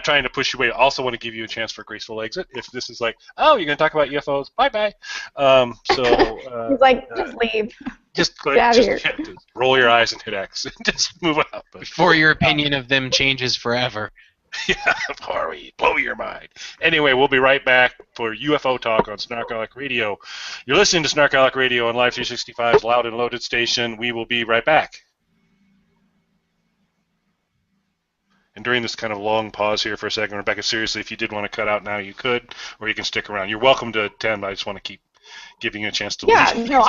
trying to push you away. I also want to give you a chance for a graceful exit. If this is like, oh, you're gonna talk about UFOs, bye. He's like, just leave. Just roll your eyes and hit X. Just move out. Before your opinion of them changes forever. Yeah, before we blow your mind. Anyway, we'll be right back for UFO Talk on SnarkALecs Radio. You're listening to SnarkALecs Radio on Live 365's Loud and Loaded station. We will be right back. And during this kind of long pause here for a second, Rebecca, seriously, if you did want to cut out now, you could, or you can stick around. You're welcome to attend. I just want to keep giving you a chance to leave. No,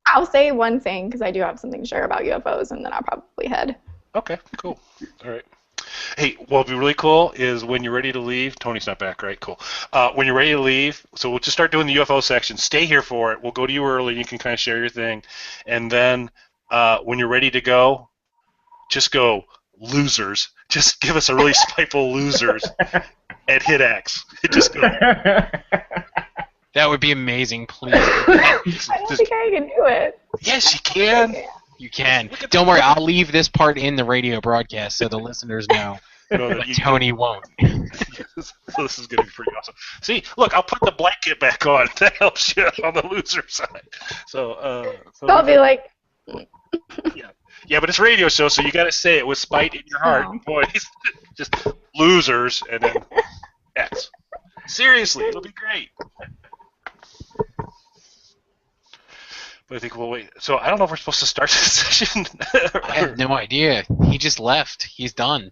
I'll say one thing because I do have something to share about UFOs, and then I'll probably head. Okay, cool. All right. Hey, what would be really cool is when you're ready to leave. Tony's not back, right? Cool. When you're ready to leave, so we'll just start doing the UFO section. Stay here for it. We'll go to you early. You can kind of share your thing. And then when you're ready to go, just go, losers. Just give us a really spiteful losers and hit X. Just go. That would be amazing, please. I don't think I can do it. Yes, you can. You can. Don't worry, I'll leave this part in the radio broadcast so the listeners know. But Tony won't. So this is going to be pretty awesome. See, look, I'll put the blanket back on. That helps you on the loser side. So I'll be like. Yeah, but it's a radio show, so you got to say it with spite in your heart, boys. Just losers and then X. Seriously, it'll be great. But I think we'll wait. So I don't know if we're supposed to start this session. I have no idea. He just left. He's done.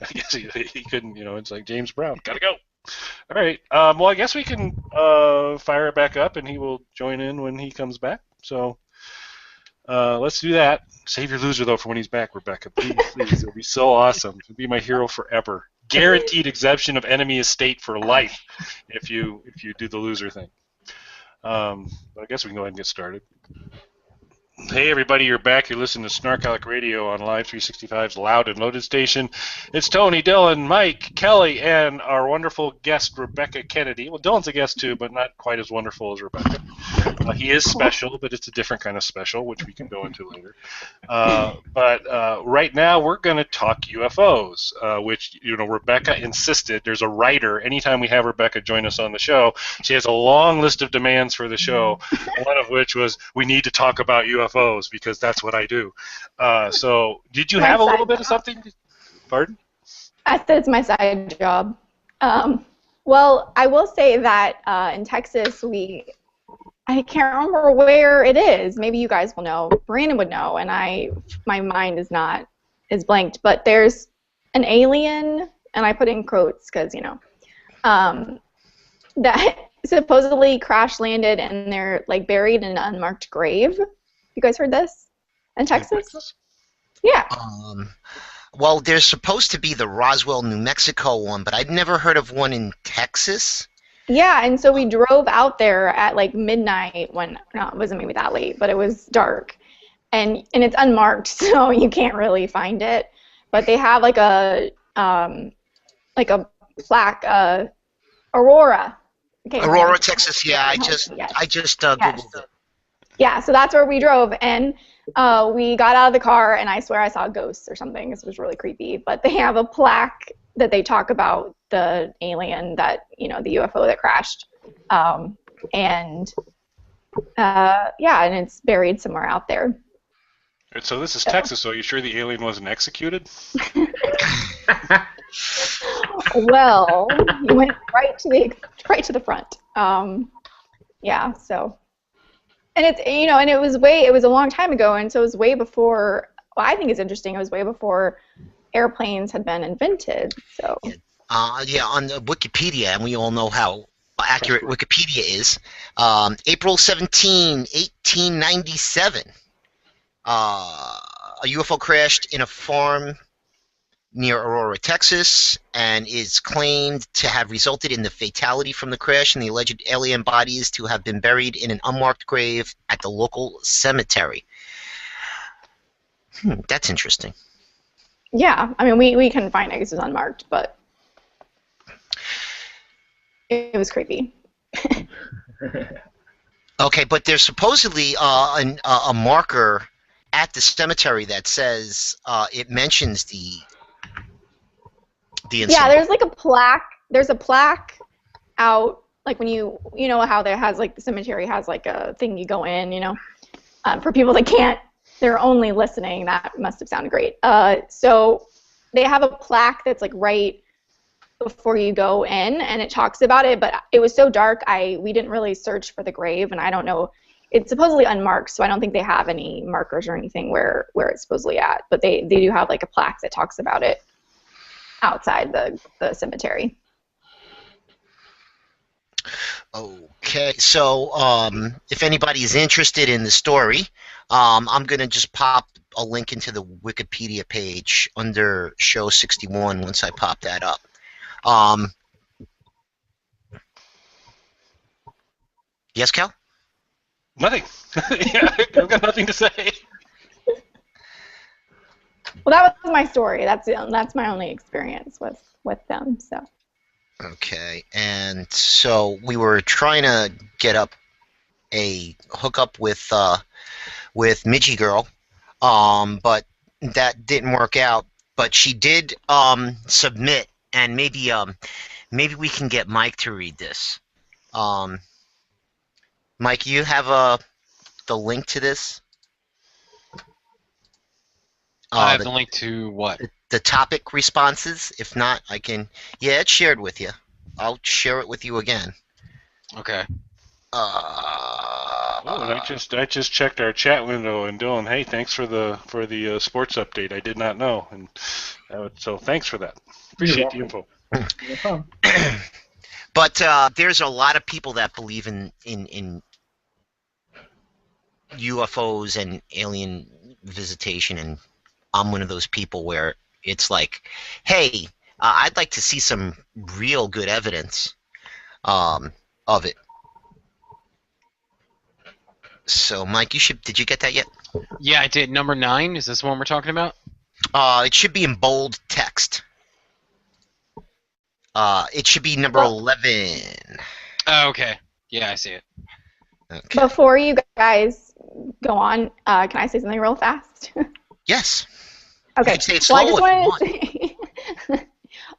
I guess he couldn't, it's like James Brown. Gotta go. All right. Well, I guess we can fire it back up, and he will join in when he comes back. So let's do that. Save your loser, though, for when he's back, Rebecca. Please. It'll be so awesome. You'll be my hero forever. Guaranteed exemption of enemy estate for life if you do the loser thing. But I guess we can go ahead and get started. Hey everybody, you're back. You're listening to SnarkALecs Radio on Live 365's Loud and Loaded station. It's Tony, Dylan, Mike, Kelly, and our wonderful guest, Rebekah Kennedy. Well, Dylan's a guest too, but not quite as wonderful as Rebecca. He is special, but it's a different kind of special, which we can go into later. But right now, we're going to talk UFOs, which, Rebecca insisted. There's a writer. Anytime we have Rebecca join us on the show, she has a long list of demands for the show, one of which was, we need to talk about UFOs, because that's what I do. So, did you have a little bit of something? Pardon? I said it's my side job. Well, I will say that in Texas, we I can't remember where it is. Maybe you guys will know. Brandon would know, and my mind is blanked. But there's an alien, and I put in quotes because that supposedly crash landed, and they're like buried in an unmarked grave. You guys heard this in Texas? Yeah. Well, there's supposed to be the Roswell, New Mexico one, but I'd never heard of one in Texas. Yeah, and so we drove out there at like midnight when, no, it wasn't maybe that late, but it was dark. And it's unmarked, so you can't really find it. But they have like a plaque, Aurora. Okay, Aurora, Texas. Yeah, I just Googled it. Yeah, so that's where we drove, and we got out of the car, and I swear I saw ghosts or something. This was really creepy. But they have a plaque that they talk about the alien the UFO that crashed, and it's buried somewhere out there. So this is Texas, so are you sure the alien wasn't executed? Well, you went right to the front. Yeah, so. And it's and it was a long time ago, and so it was way before. Well, I think it's interesting. It was way before airplanes had been invented. So. On the Wikipedia, and we all know how accurate Wikipedia is. April 17, 1897, a UFO crashed in a farm near Aurora, Texas, and is claimed to have resulted in the fatality from the crash, and the alleged alien bodies to have been buried in an unmarked grave at the local cemetery. That's interesting. Yeah, I mean, we couldn't find it because it was unmarked, but it was creepy. Okay, but there's supposedly a marker at the cemetery that says it mentions the incident. Yeah, there's like a plaque. There's a plaque out, like when you know how there has like the cemetery has like a thing you go in, for people that can't, they're only listening. That must have sounded great. So they have a plaque that's like right before you go in, and it talks about it. But it was so dark, we didn't really search for the grave, and I don't know. It's supposedly unmarked, so I don't think they have any markers or anything where it's supposedly at. But they do have like a plaque that talks about it outside the cemetery. Okay, so if anybody's interested in the story, I'm going to just pop a link into the Wikipedia page under show 61 once I pop that up. Yes, Cal? Nothing. Yeah, I've got nothing to say. Well, that was my story. That's my only experience with them. So. Okay, and so we were trying to get up a hookup with Midgie Girl, but that didn't work out. But she did submit, and maybe we can get Mike to read this. Mike, you have the link to this? I have the link to what? The topic responses. If not, I can. Yeah, it's shared with you. I'll share it with you again. Okay. I just checked our chat window, and Dylan, hey, thanks for the sports update. I did not know, and so thanks for that. Appreciate the info. But there's a lot of people that believe in UFOs and alien visitation, and I'm one of those people where it's like, hey, I'd like to see some real good evidence of it. So, Mike, did you get that yet? Yeah, I did. Number 9, is this one we're talking about? It should be in bold text. It should be number 11. Oh, okay. Yeah, I see it. Okay. Before you guys go on, can I say something real fast? Yes. Okay. You can say it slow if you want. Say,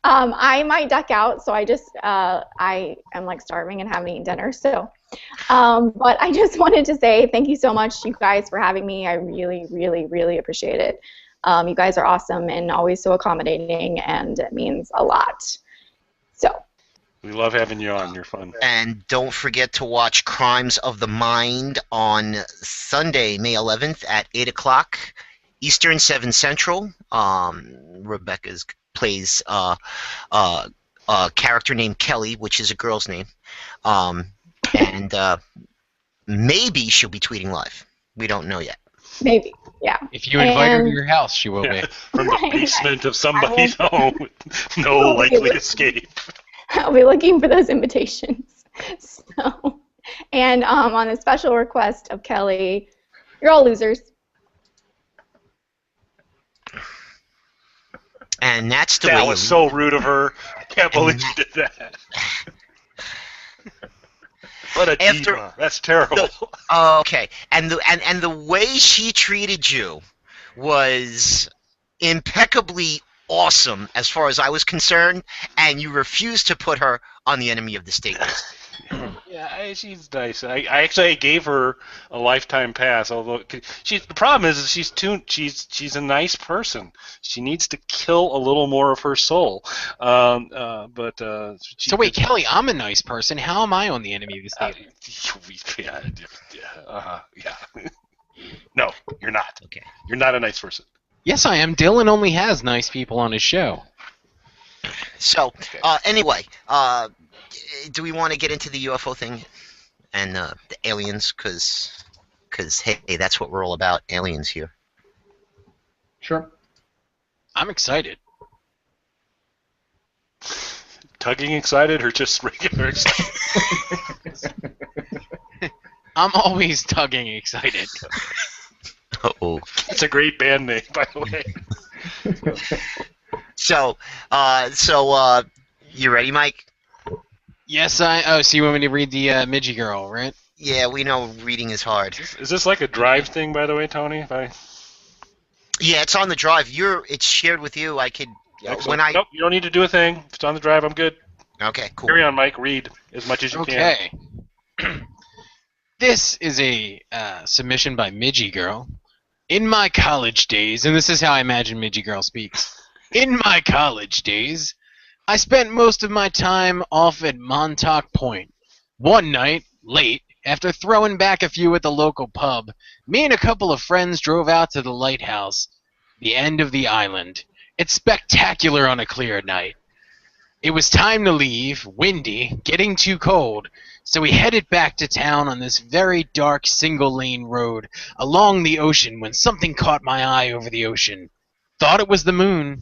I might duck out, so I am like starving and haven't eaten dinner. So, but I just wanted to say thank you so much, you guys, for having me. I really, really, really appreciate it. You guys are awesome and always so accommodating, and it means a lot. So. We love having you on. You're fun. And don't forget to watch Crimes of the Mind on Sunday, May 11th at 8 o'clock Eastern, 7 Central. Rebekahs plays a character named Kelly, which is a girl's name. And maybe she'll be tweeting live. We don't know yet. Maybe, yeah. If you invite her to your house, she will be. From the basement of somebody's home with no likely escape. I'll be looking for those invitations. So, and on a special request of Kelly, you're all losers. And that's the way. That was so rude of her. I can't believe she did that. What a diva. That's terrible. Okay, and the way she treated you was impeccably awesome as far as I was concerned, and you refused to put her on the enemy of the state list. Yeah, she's nice. I actually gave her a lifetime pass. Although the problem is she's a nice person. She needs to kill a little more of her soul. So wait, Kelly, I'm a nice person. How am I on the enemy of the state? Yeah. No, you're not. Okay. You're not a nice person. Yes, I am. Dylan only has nice people on his show. So, anyway, do we want to get into the UFO thing and the aliens? Because hey, that's what we're all about, aliens here. Sure. I'm excited. Tugging excited or just regular excited? I'm always tugging excited. Uh-oh. It's a great band name, by the way. So, you ready, Mike? Yes, so you want me to read the Midgie Girl, right? Yeah, we know reading is hard. Is this like a drive thing, by the way, Tony? Yeah, it's on the drive. It's shared with you. I could Nope, you don't need to do a thing. If it's on the drive, I'm good. Okay, cool. Carry on, Mike. Read as much as you can. Okay. This is a submission by Midgie Girl. In my college days, and this is how I imagine Midgie Girl speaks. In my college days, I spent most of my time off at Montauk Point. One night, late, after throwing back a few at the local pub, me and a couple of friends drove out to the lighthouse, the end of the island. It's spectacular on a clear night. It was time to leave, windy, getting too cold, so we headed back to town on this very dark single-lane road along the ocean when something caught my eye over the ocean. Thought it was the moon,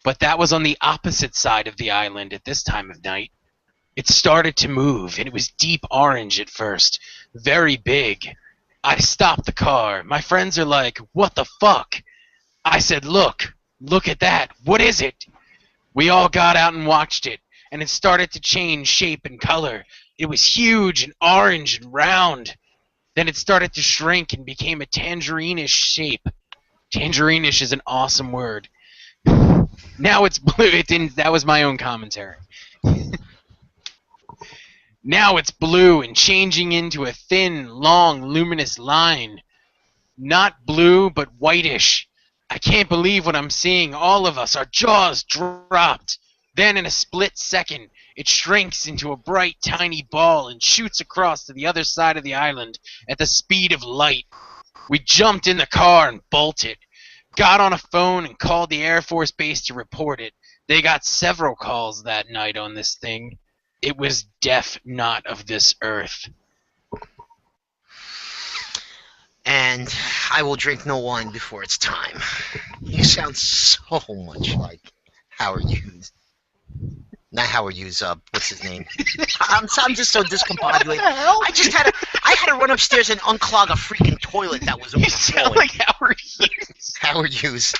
but that was on the opposite side of the island at this time of night. It started to move, and it was deep orange at first, very big. I stopped the car. My friends are like, "What the fuck?" I said, look at that. What is it? We all got out and watched it, and it started to change shape and color. It was huge and orange and round. Then it started to shrink and became a tangerine-ish shape. Tangerine-ish is an awesome word. Now it's blue. That was my own commentary. Now it's blue and changing into a thin, long, luminous line. Not blue, but whitish. I can't believe what I'm seeing. All of us, our jaws dropped. Then in a split second, it shrinks into a bright, tiny ball and shoots across to the other side of the island at the speed of light. We jumped in the car and bolted. Got on a phone and called the Air Force Base to report it. They got several calls that night on this thing. It was not of this earth. And I will drink no wine before it's time. You sound so much like Howard Hughes. Not Howard Hughes. What's his name? I'm just so discombobulated. I had to run upstairs and unclog a freaking toilet that was You sound overflowing. like Howard Hughes. Howard Hughes.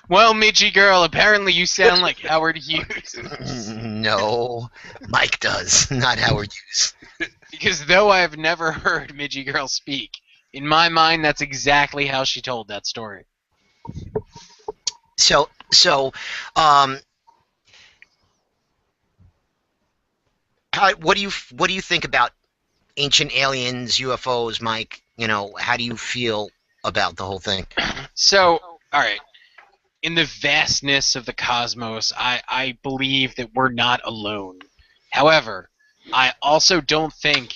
Well, Midgie Girl, apparently you sound like Howard Hughes. No, Mike does, not Howard Hughes. Because though I have never heard Midgie Girl speak, in my mind, that's exactly how she told that story. So, what do you think about ancient aliens, UFOs, Mike? You know, how do you feel about the whole thing? So, all right. In the vastness of the cosmos, I believe that we're not alone. However, I also don't think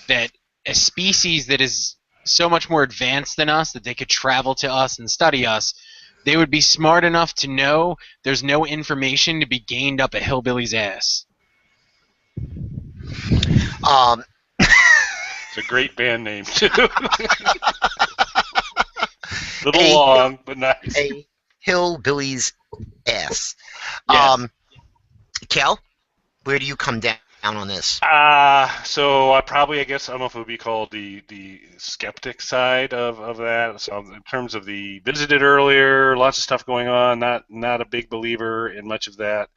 that a species that is so much more advanced than us, that they could travel to us and study us, they would be smart enough to know there's no information to be gained up a hillbilly's ass. It's a great band name, too. Little long, but nice. A hillbilly's ass. Yes. Cal, where do you come down on this? So I guess, I don't know if it would be called the skeptic side of that. So in terms of the visited earlier, lots of stuff going on, not a big believer in much of that.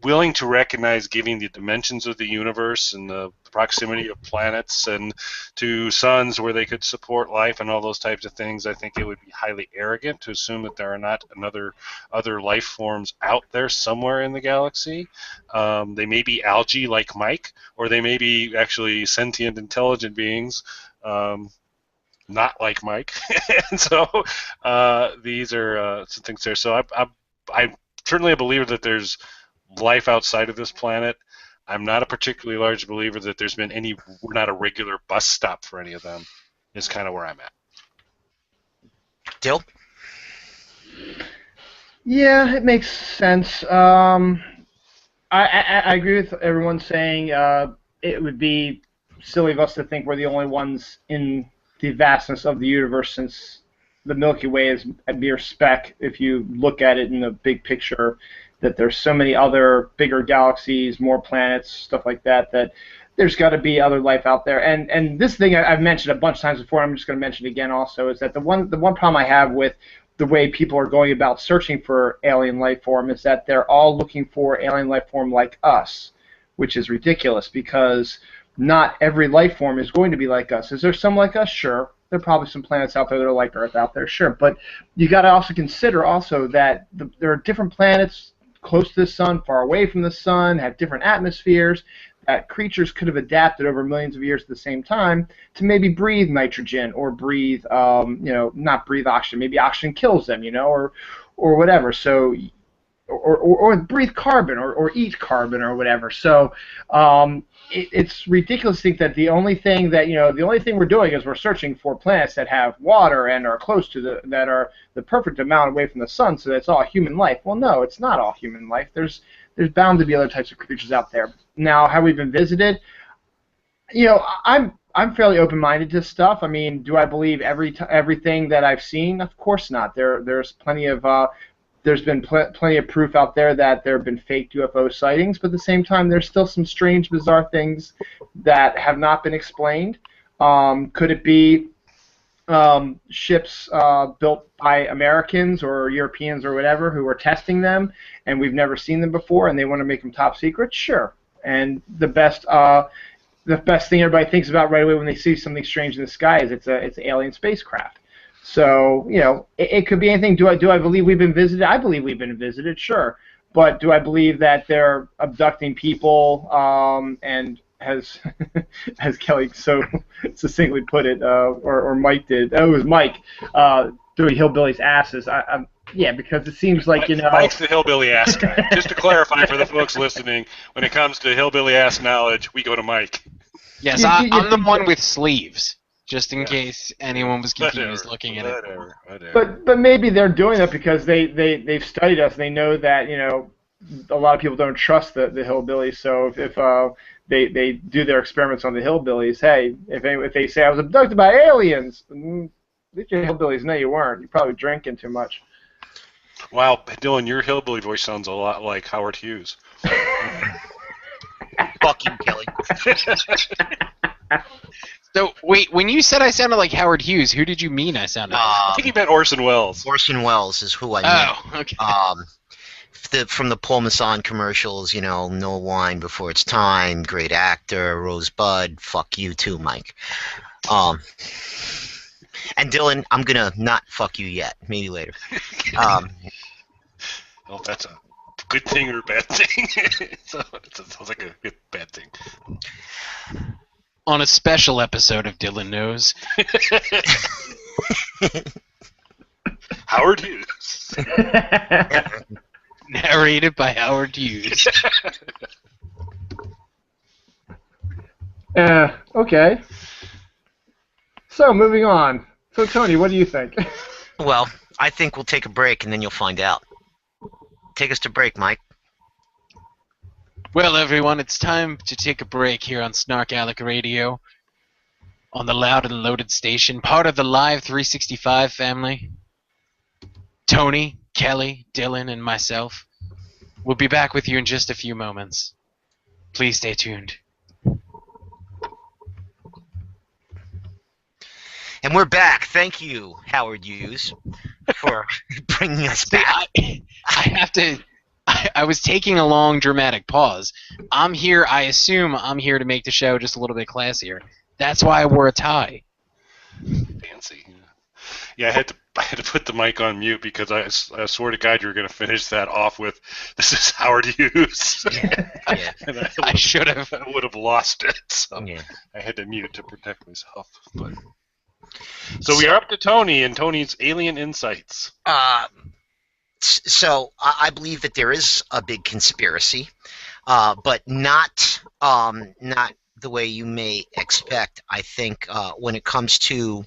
Willing to recognize, given the dimensions of the universe and the proximity of planets and to suns where they could support life and all those types of things, I think it would be highly arrogant to assume that there are not other life forms out there somewhere in the galaxy. They may be algae like Mike, or they may be actually sentient, intelligent beings, not like Mike. And so these are some things there. So I'm certainly a believer that there's life outside of this planet. I'm not a particularly large believer that there's been we're not a regular bus stop for any of them, is kind of where I'm at. Dill? Yeah, it makes sense. I agree with everyone saying it would be silly of us to think we're the only ones in the vastness of the universe, since the Milky Way is a mere speck if you look at it in the big picture, that there's so many other bigger galaxies, more planets, stuff like that, that there's got to be other life out there. And this thing I've mentioned a bunch of times before, I'm just going to mention it again also, is that the one problem I have with the way people are going about searching for alien life form is that they're all looking for alien life form like us, which is ridiculous, because not every life form is going to be like us. Is there some like us? Sure. There are probably some planets out there that are like Earth out there, sure. But you got to also consider also that there are different planets close to the sun, far away from the sun, have different atmospheres, that creatures could have adapted over millions of years at the same time to maybe breathe nitrogen or breathe, not breathe oxygen. Maybe oxygen kills them, or whatever. So, or breathe carbon or eat carbon or whatever. So, it's ridiculous to think that the only thing we're doing is we're searching for planets that have water and are close to that are the perfect amount away from the sun, so that's all human life. Well, no, it's not all human life. There's bound to be other types of creatures out there. Now, have we been visited? I'm fairly open-minded to stuff. I mean, do I believe everything that I've seen? Of course not. There's plenty of there's been plenty of proof out there that there have been fake UFO sightings, but at the same time, there's still some strange, bizarre things that have not been explained. Could it be ships built by Americans or Europeans or whatever who are testing them, and we've never seen them before, and they want to make them top secret? Sure. And the best thing everybody thinks about right away when they see something strange in the sky is it's an alien spacecraft. So, it could be anything. Do I believe we've been visited? I believe we've been visited, sure. But do I believe that they're abducting people and as Kelly so succinctly put it, or Mike did. Oh, it was Mike doing hillbillies' asses. Yeah, because it seems like, Mike's the hillbilly ass guy. Just to clarify for the folks listening, when it comes to hillbilly ass knowledge, we go to Mike. Yes, I'm the one with sleeves, just in case anyone was confused looking at it. Whatever. But maybe they're doing that because they've studied us. They know that a lot of people don't trust the hillbillies. So if they do their experiments on the hillbillies, hey, if they say I was abducted by aliens, at least your hillbillies know you weren't. You're probably drinking too much. Wow, Dylan, your hillbilly voice sounds a lot like Howard Hughes. Fuck you, Kelly. So, wait, when you said I sounded like Howard Hughes, who did you mean I sounded like? I think he meant Orson Welles. Orson Welles is who I meant. Oh, okay. From the Paul Masson commercials, no wine before it's time, great actor, Rosebud, fuck you too, Mike. And Dylan, I'm gonna not fuck you yet, maybe later. Well, that's a good thing or a bad thing. It sounds like a good bad thing. On a special episode of Dylan Knows. Howard Hughes. Narrated by Howard Hughes. Okay. So, moving on. So, Tony, what do you think? Well, I think we'll take a break and then you'll find out. Take us to break, Mike. Well, everyone, it's time to take a break here on SnarkALec Radio on the Loud and Loaded station, part of the Live 365 family. Tony, Kelly, Dylan, and myself will be back with you in just a few moments. Please stay tuned. And we're back. Thank you, Howard Hughes, for bringing us back. I was taking a long dramatic pause. I assume I'm here to make the show just a little bit classier. That's why I wore a tie. Fancy. Yeah, I had to put the mic on mute because I swear to God you were going to finish that off with, "This is Howard Hughes." Yeah. And I should have. I would have lost it. So Yeah. I had to mute to protect myself. But so we are up to Tony and Tony's alien insights. So I believe that there is a big conspiracy, but not the way you may expect. I think when it comes to,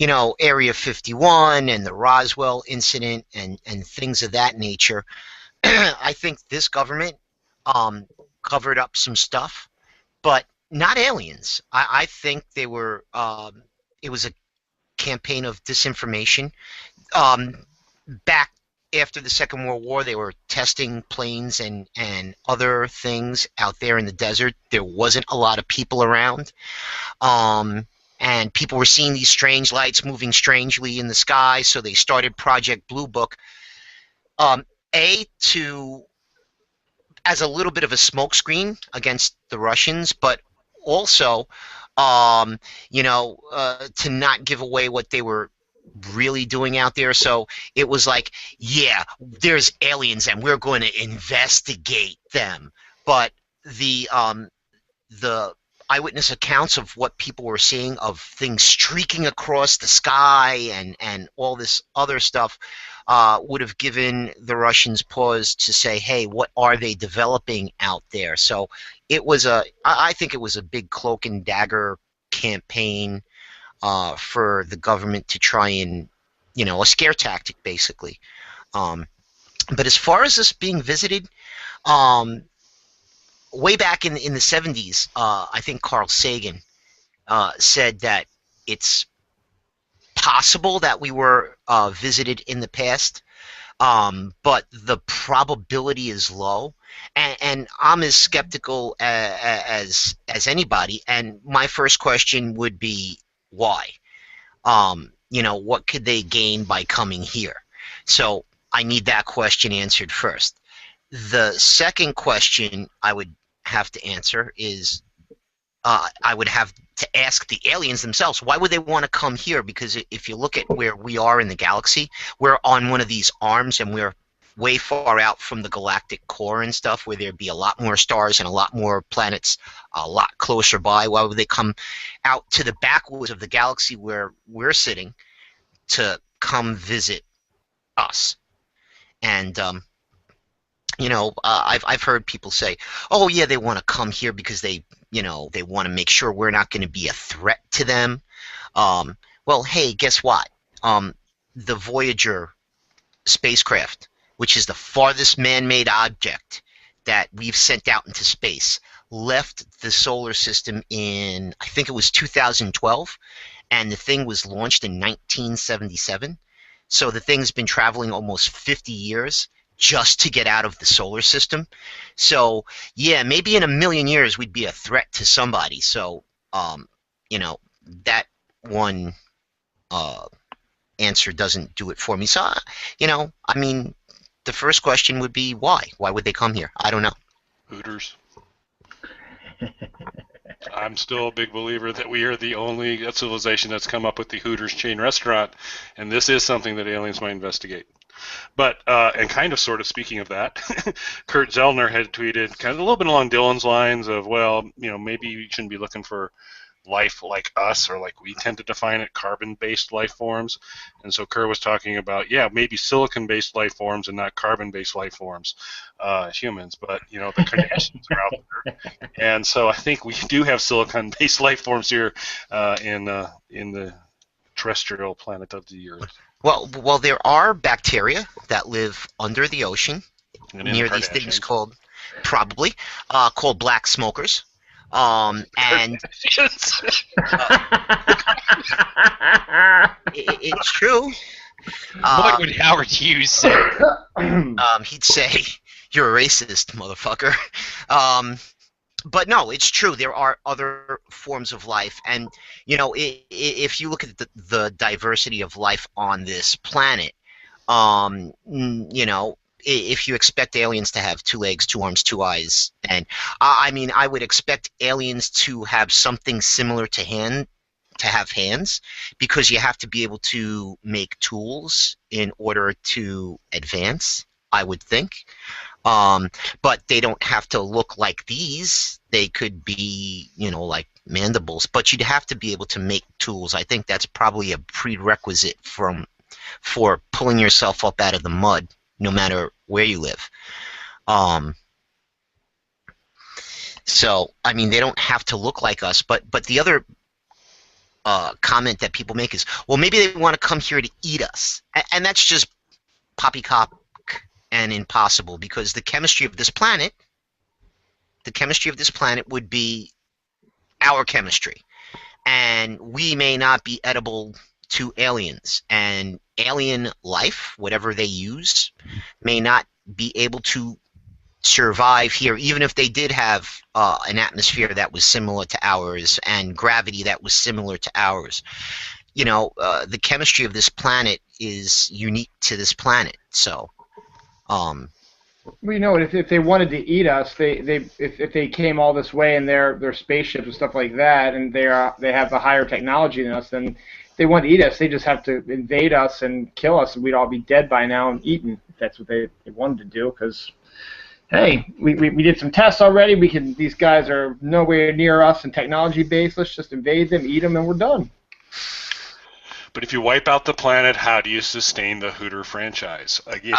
Area 51 and the Roswell incident and things of that nature, I think this government covered up some stuff, but not aliens. I think they were. It was a campaign of disinformation. Back after the Second World War, they were testing planes and other things out there in the desert. There wasn't a lot of people around. And people were seeing these strange lights moving strangely in the sky, so they started Project Blue Book. As a little bit of a smokescreen against the Russians, but also, to not give away what they were really doing out there. So it was like, yeah, there's aliens and we're going to investigate them. But the eyewitness accounts of what people were seeing, of things streaking across the sky and all this other stuff, would have given the Russians pause to say, hey, what are they developing out there? So it was I think it was a big cloak and dagger campaign for the government to try and, a scare tactic, basically. But as far as this being visited, way back in the 70s, I think Carl Sagan said that it's possible that we were visited in the past, but the probability is low. And I'm as skeptical as anybody. And my first question would be, why? What could they gain by coming here? So I need that question answered first. The second question I would have to answer is, I would have to ask the aliens themselves, why would they want to come here? Because if you look at where we are in the galaxy, we're on one of these arms and we're way far out from the galactic core and stuff, where there'd be a lot more stars and a lot more planets a lot closer by. Why would they come out to the backwoods of the galaxy where we're sitting to come visit us? And I've heard people say, oh yeah, they want to come here because they want to make sure we're not going to be a threat to them. Well, hey, guess what? The Voyager spacecraft, which is the farthest man-made object that we've sent out into space, left the solar system in, I think it was 2012, and the thing was launched in 1977. So the thing's been traveling almost 50 years just to get out of the solar system. So yeah, maybe in a million years we'd be a threat to somebody. So that one answer doesn't do it for me. So the first question would be, why would they come here? I don't know. Hooters. I'm still a big believer that we are the only civilization that's come up with the Hooters chain restaurant, and this is something that aliens might investigate. But, and kind of sort of speaking of that, Kurt Zellner had tweeted kind of a little bit along Dylan's lines of, well, maybe you shouldn't be looking for life like us, or like we tend to define it, carbon-based life forms. And so Kerr was talking about, yeah, maybe silicon-based life forms and not carbon-based life forms, humans. But the Kardashians are out there, and so I think we do have silicon-based life forms here in the terrestrial planet of the Earth. Well, there are bacteria that live under the ocean And near these things called black smokers. And it's true. What would Howard Hughes say? He'd say, "You're a racist, motherfucker." But no, it's true. There are other forms of life, and if you look at the diversity of life on this planet, if you expect aliens to have 2 legs, 2 arms, 2 eyes, and I would expect aliens to have something similar to have hands, because you have to be able to make tools in order to advance, I would think. But they don't have to look like these. They could be, like mandibles. But you'd have to be able to make tools. I think that's probably a prerequisite for pulling yourself up out of the mud, no matter where you live. So, they don't have to look like us. But the other comment that people make is, well, maybe they want to come here to eat us. And that's just poppycock and impossible, because the chemistry of this planet would be our chemistry, and we may not be edible to aliens, and alien life, whatever they use, may not be able to survive here, even if they did have an atmosphere that was similar to ours and gravity that was similar to ours. The chemistry of this planet is unique to this planet, so if they wanted to eat us, if they came all this way in their spaceships and stuff like that, and they have a higher technology than us, then if they want to eat us, they just have to invade us and kill us, and we'd all be dead by now and eaten, if that's what they wanted to do. Because, hey, we did some tests already. These guys are nowhere near us and technology based. Let's just invade them, eat them, and we're done. But if you wipe out the planet, how do you sustain the Hooter franchise? Again,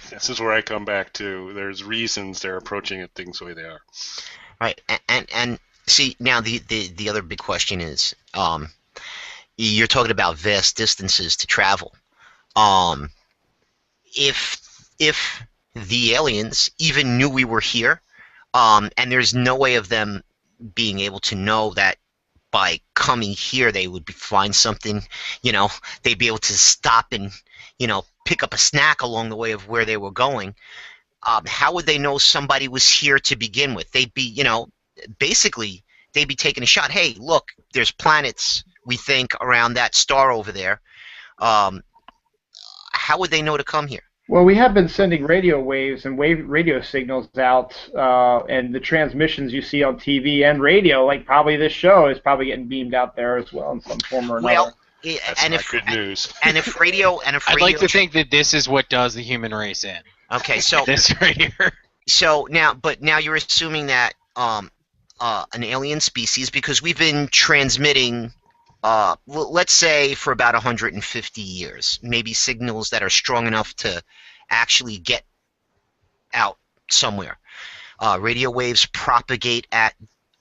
this is where I come back to. There's reasons they're approaching it things the way they are. Right, and see, now the other big question is, you're talking about vast distances to travel. If the aliens even knew we were here, and there's no way of them being able to know that by coming here they would find something, they'd be able to stop and, pick up a snack along the way of where they were going. How would they know somebody was here to begin with? They'd be, basically, they'd be taking a shot. Hey, look, there's planets, we think, around that star over there. How would they know to come here? Well, we have been sending radio waves and radio signals out, and the transmissions you see on TV and radio, like probably this show, is probably getting beamed out there as well in some form or another. Well, That's good news. And if radio, I'd like to think that this is what does the human race in. Okay, so this right here. So now you're assuming that an alien species, because we've been transmitting. Let's say for about 150 years, maybe signals that are strong enough to actually get out somewhere. Radio waves propagate at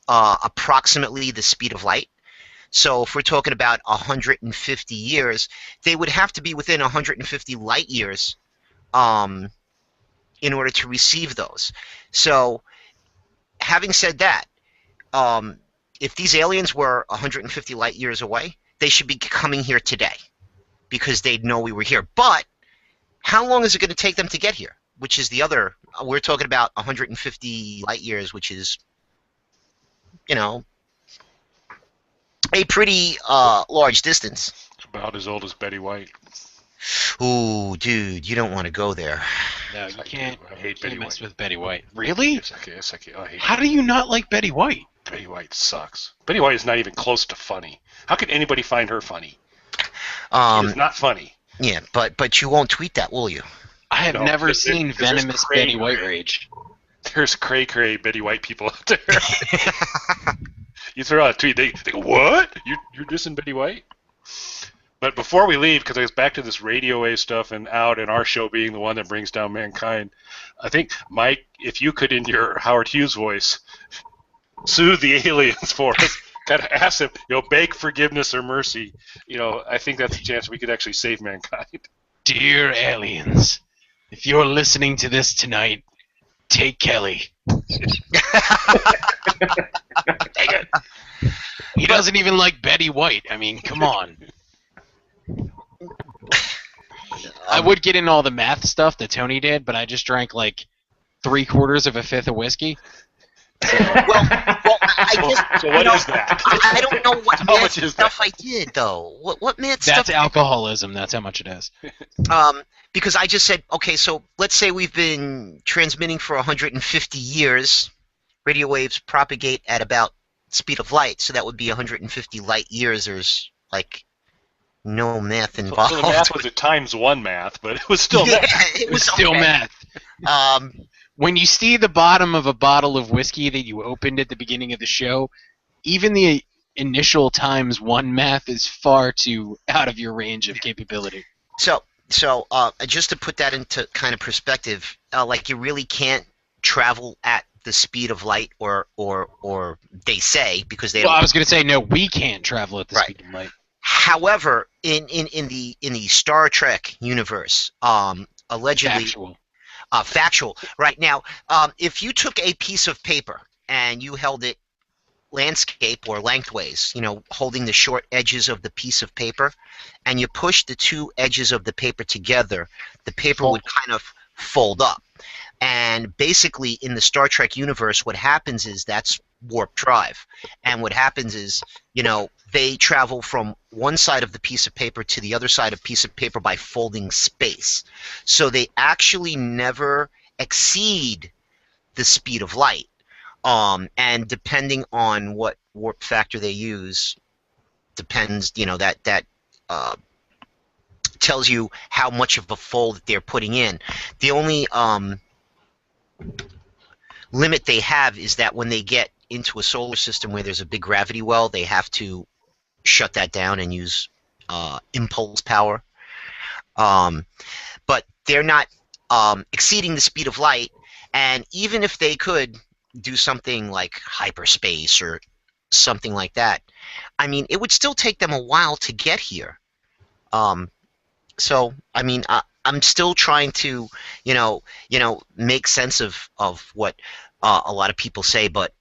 approximately the speed of light. So if we're talking about 150 years, they would have to be within 150 light years in order to receive those. So having said that, if these aliens were 150 light years away, they should be coming here today because they'd know we were here. But how long is it going to take them to get here? Which is the other. We're talking about 150 light years, which is, a pretty large distance. It's about as old as Betty White. Ooh, dude, you don't want to go there. No, you can't. I hate Betty mess White. with Betty White. Really? Yes, I can. I hate How do you not like Betty White? Betty White sucks. Betty White is not even close to funny. How could anybody find her funny? It's not funny. Yeah, but you won't tweet that, will you? I have never seen venomous cray Betty White rage. There's cray Betty White people out there. You throw out a tweet, they go, what? You're dissing Betty White? But before we leave, because I guess back to this radio wave stuff and our show being the one that brings down mankind, I think, Mike, if you could, in your Howard Hughes voice, soothe the aliens for us, kind of ask them, beg forgiveness or mercy, I think that's a chance we could actually save mankind. Dear aliens, if you're listening to this tonight, take Kelly. He doesn't even like Betty White. I mean, come on. I would get in all the math stuff that Tony did, but I just drank like 3/4 of a fifth of whiskey. Well, I just, So what is that? I don't know what How mad much is stuff that? I did though. What mad That's stuff? alcoholism. That's how much it is. Because I just said, okay, so let's say we've been transmitting for 150 years. Radio waves propagate at about speed of light, so that would be 150 light years. There's like no math involved. So the math was at ×1 math, but it was still math. It It was still okay. math. When you see the bottom of a bottle of whiskey that you opened at the beginning of the show, even the initial ×1 math is far too out of your range of capability. So just to put that into kind of perspective, like you really can't travel at the speed of light, or they say, because they Well, don't. I was going to say, no, we can't travel at the Right. speed of light. However, in the Star Trek universe, allegedly Factual. factual. Right now, if you took a piece of paper and you held it landscape or lengthways, holding the short edges of the piece of paper, and you push the two edges of the paper together, the paper would kind of fold up. And basically, in the Star Trek universe, what happens is that's warp drive. And what happens is, they travel from one side of the piece of paper to the other side of piece of paper by folding space. So they actually never exceed the speed of light. And depending on what warp factor they use, depends, that tells you how much of a fold they're putting in. The only limit they have is that when they get into a solar system where there's a big gravity well, they have to shut that down and use impulse power. But they're not exceeding the speed of light, and even if they could do something like hyperspace or something like that, I mean, it would still take them a while to get here. So, I mean, I'm still trying to, make sense of what a lot of people say, but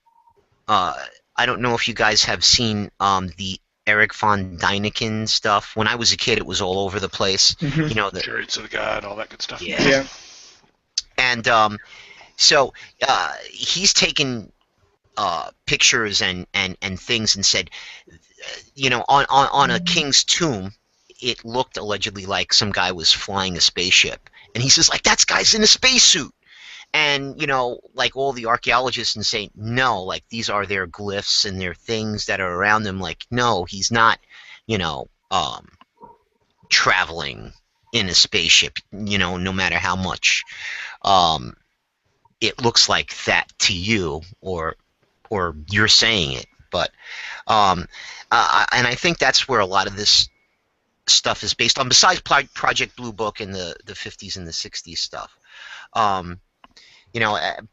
I don't know if you guys have seen the Eric von Däniken stuff. When I was a kid, it was all over the place. Mhm. Chariots of God, all that good stuff. Yeah. And so he's taken pictures and things and said, on a king's tomb, it looked allegedly like some guy was flying a spaceship. And he says, like, that guy's in a spacesuit. And, like all the archaeologists and say, no, like, these are their glyphs and their things that are around them. Like, no, he's not, traveling in a spaceship, no matter how much it looks like that to you, or you're saying it. But, and I think that's where a lot of this stuff is based on, besides Project Blue Book and the 50s and the 60s stuff.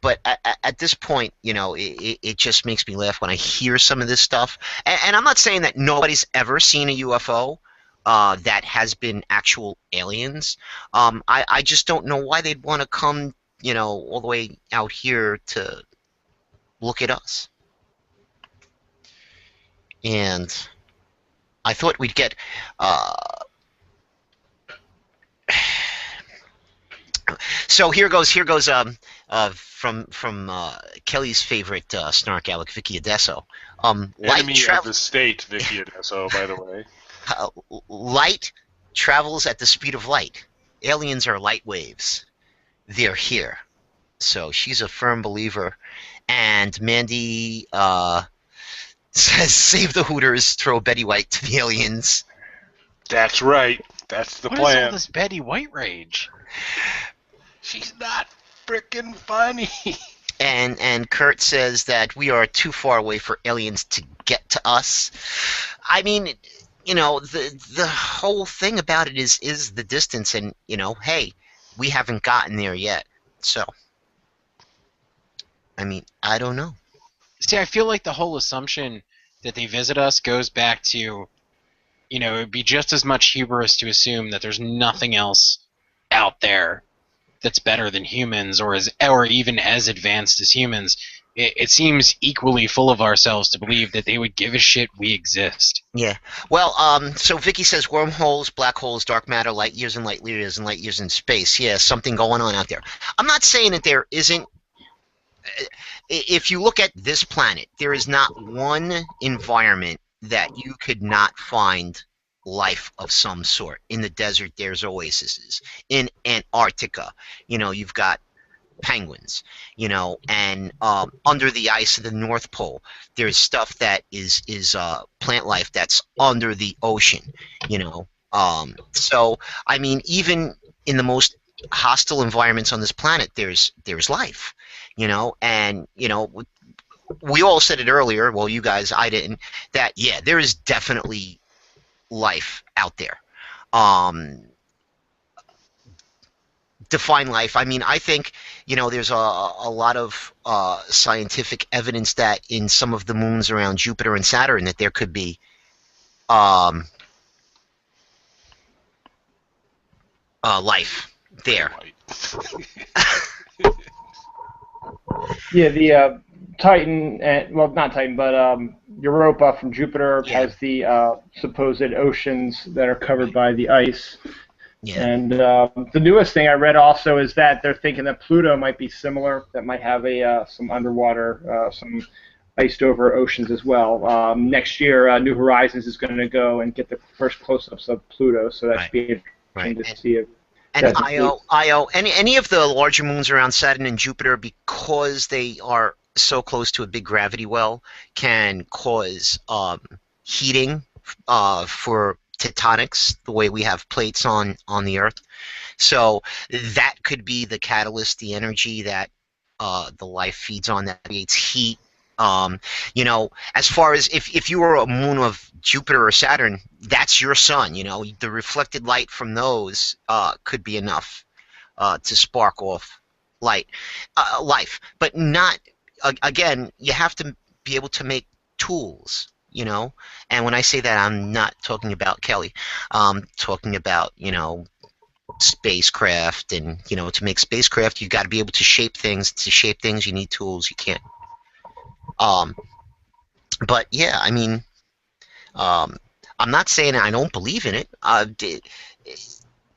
But at this point, it just makes me laugh when I hear some of this stuff. And I'm not saying that nobody's ever seen a UFO that has been actual aliens. I just don't know why they'd want to come, all the way out here to look at us. And I thought we'd get... So here goes from Kelly's favorite SnarkALec, Vicky Adesso. Enemy of the state, Vicky Adesso, by the way. Light travels at the speed of light. Aliens are light waves. They're here. So she's a firm believer. And Mandy says, save the Hooters, throw Betty White to the aliens. That's right. That's the What is plan. all this Betty White rage? She's not freaking funny. And Kurt says that we are too far away for aliens to get to us. I mean, the whole thing about it is the distance, and hey, we haven't gotten there yet. So, I mean, I don't know. See, I feel like the whole assumption that they visit us goes back to, it would be just as much hubris to assume that there's nothing else out there that's better than humans or even as advanced as humans. It seems equally full of ourselves to believe that they would give a shit we exist. Yeah. Well, so Vicky says wormholes, black holes, dark matter, light years and light years and light years in space. Yeah, something going on out there. I'm not saying that there isn't. If you look at this planet, there is not one environment that you could not find life of some sort. In the desert, there's oases. In Antarctica, you've got penguins, and under the ice of the North Pole, there's stuff that is plant life that's under the ocean, So, I mean, even in the most hostile environments on this planet, there's life, and we all said it earlier. Well, you guys, I didn't. That there is definitely life out there. Define life. I mean, I think there's a lot of scientific evidence that in some of the moons around Jupiter and Saturn that there could be life there. Yeah, the Titan, well, not Titan, but Europa from Jupiter has the supposed oceans that are covered by the ice. Yeah. And the newest thing I read also is that they're thinking that Pluto might be similar, that might have some underwater, some iced-over oceans as well. Next year, New Horizons is going to go and get the first close-ups of Pluto, so that should be interesting to see. And Io, any of the larger moons around Saturn and Jupiter, because they are so close to a big gravity well, can cause heating for tectonics, the way we have plates on the Earth. So that could be the catalyst, the energy that the life feeds on, that creates heat. As far as if you were a moon of Jupiter or Saturn, that's your sun. The reflected light from those could be enough to spark off life. But not, again, you have to be able to make tools. And when I say that, I'm not talking about Kelly. I'm talking about, spacecraft. And, to make spacecraft, you've got to be able to shape things. To shape things, you need tools. You can't. But, yeah, I mean, I'm not saying I don't believe in it.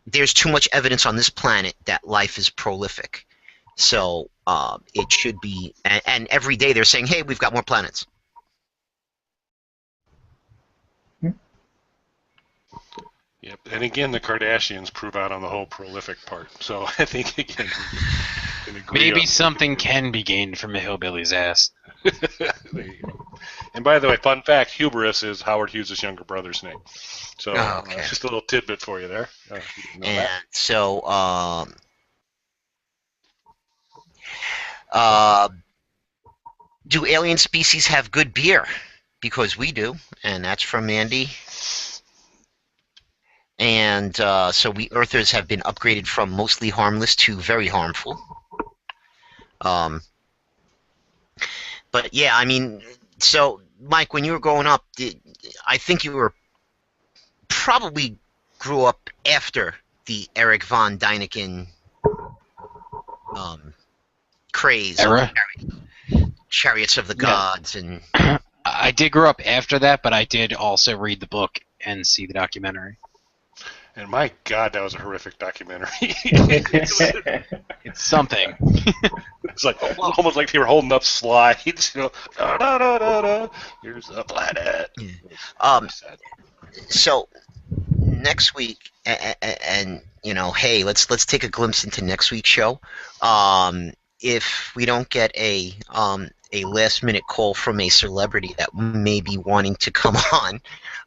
There's too much evidence on this planet that life is prolific. So it should be. And every day they're saying, hey, we've got more planets. Yep, and again, the Kardashians prove out on the whole prolific part. So I think again, we can agree Maybe on something can be gained from a hillbilly's ass. There you go. And by the way, fun fact: hubris is Howard Hughes' younger brother's name. So just a little tidbit for you there. You didn't know And that. so, do alien species have good beer? Because we do, and that's from Andy. And so we Earthers have been upgraded from mostly harmless to very harmful. But yeah, I mean, so Mike, when you were growing up, I think you were probably grew up after the Eric von Däniken craze Era? of Chariots of the Gods and. I did grow up after that, but I did also read the book and see the documentary. And my God, that was a horrific documentary. It's something. It's like almost like they were holding up slides, Da, da, da, da, da. Here's the planet. So next week, and hey, let's take a glimpse into next week's show. If we don't get a last minute call from a celebrity that may be wanting to come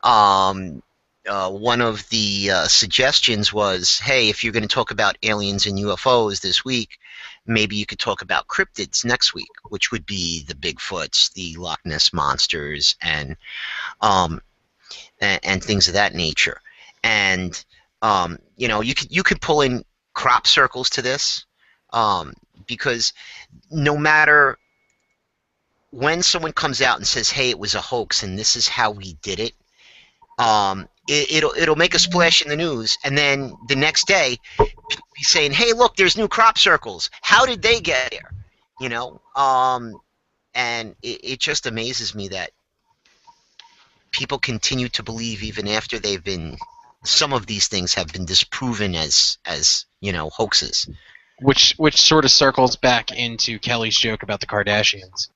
on, one of the suggestions was, hey, if you're going to talk about aliens and UFOs this week, maybe you could talk about cryptids next week, which would be the Bigfoots, the Loch Ness monsters, and things of that nature. And you could pull in crop circles to this, because no matter when someone comes out and says, hey, it was a hoax and this is how we did it, it'll make a splash in the news, and then the next day people be saying, hey, look, there's new crop circles, how did they get here? And it just amazes me that people continue to believe even after some of these things have been disproven as hoaxes. Which sort of circles back into Kelly's joke about the Kardashians.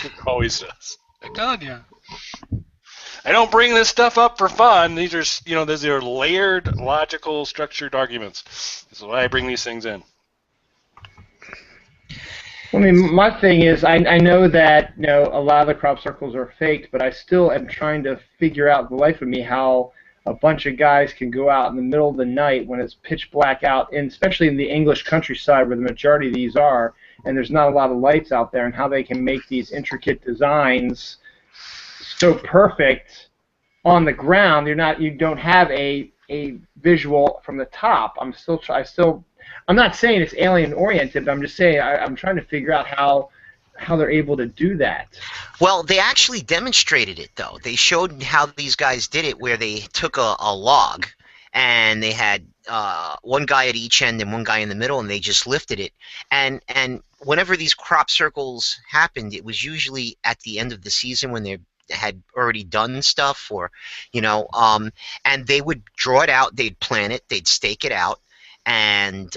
It always does. I told you. I don't bring this stuff up for fun. These are layered, logical, structured arguments. This is why I bring these things in. I mean, my thing is, I know that a lot of the crop circles are faked, but I still am trying to figure out the life of me how a bunch of guys can go out in the middle of the night when it's pitch black out, and especially in the English countryside where the majority of these are, and there's not a lot of lights out there, and how they can make these intricate designs so perfect on the ground. You don't have a visual from the top. I'm not saying it's alien oriented, but I'm just saying I'm trying to figure out how they're able to do that. Well, they actually demonstrated it, though. They showed how these guys did it, where they took a log and they had one guy at each end and one guy in the middle, and they just lifted it. And whenever these crop circles happened, it was usually at the end of the season when they had already done stuff, and they would draw it out, they'd plan it, they'd stake it out, and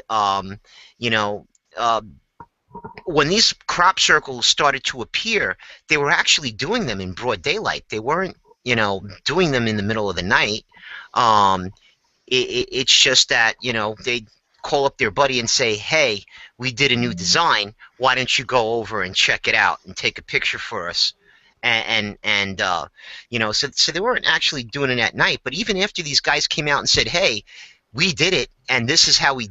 when these crop circles started to appear, they were actually doing them in broad daylight. They weren't, doing them in the middle of the night. It's just that, they'd call up their buddy and say, hey, we did a new design. Why don't you go over and check it out and take a picture for us? So they weren't actually doing it at night. But even after these guys came out and said, hey, we did it, and this is how we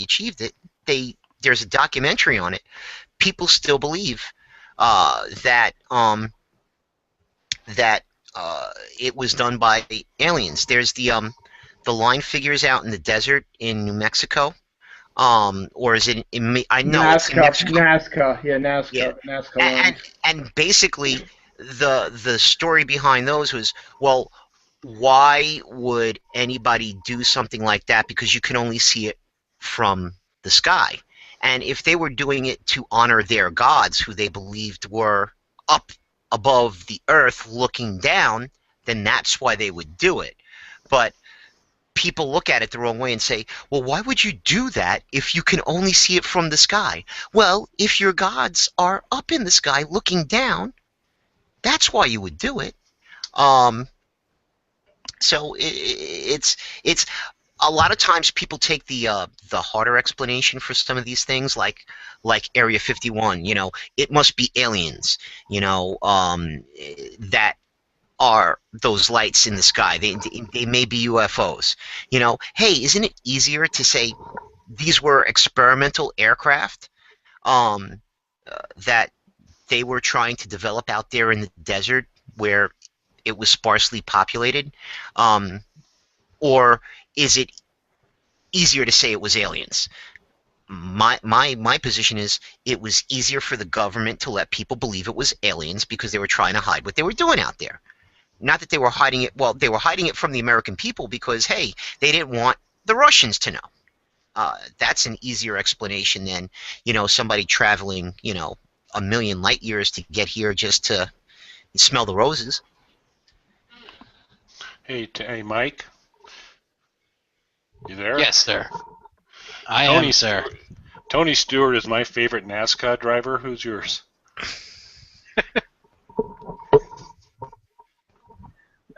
achieved it, there's a documentary on it. People still believe that it was done by aliens. There's the line figures out in the desert in New Mexico, or is it? I know Nazca, it's in Mexico. Nazca, yeah, Nazca, Yeah. Nazca. And basically, the story behind those was, well, why would anybody do something like that? Because you can only see it from the sky. And if they were doing it to honor their gods, who they believed were up above the earth looking down, then that's why they would do it. But people look at it the wrong way and say, well, why would you do that if you can only see it from the sky? Well, if your gods are up in the sky looking down, that's why you would do it. So it's a lot of times people take the harder explanation for some of these things, like Area 51. It must be aliens. That are those lights in the sky. They may be UFOs. Hey, isn't it easier to say these were experimental aircraft that they were trying to develop out there in the desert where it was sparsely populated? Or is it easier to say it was aliens? My position is it was easier for the government to let people believe it was aliens because they were trying to hide what they were doing out there. Not that they were hiding it. Well, they were hiding it from the American people because, hey, they didn't want the Russians to know. That's an easier explanation than, somebody traveling, a million light years to get here just to smell the roses. Hey, Mike. You there? Yes, sir. I am, sir. Tony Stewart is my favorite NASCAR driver. Who's yours?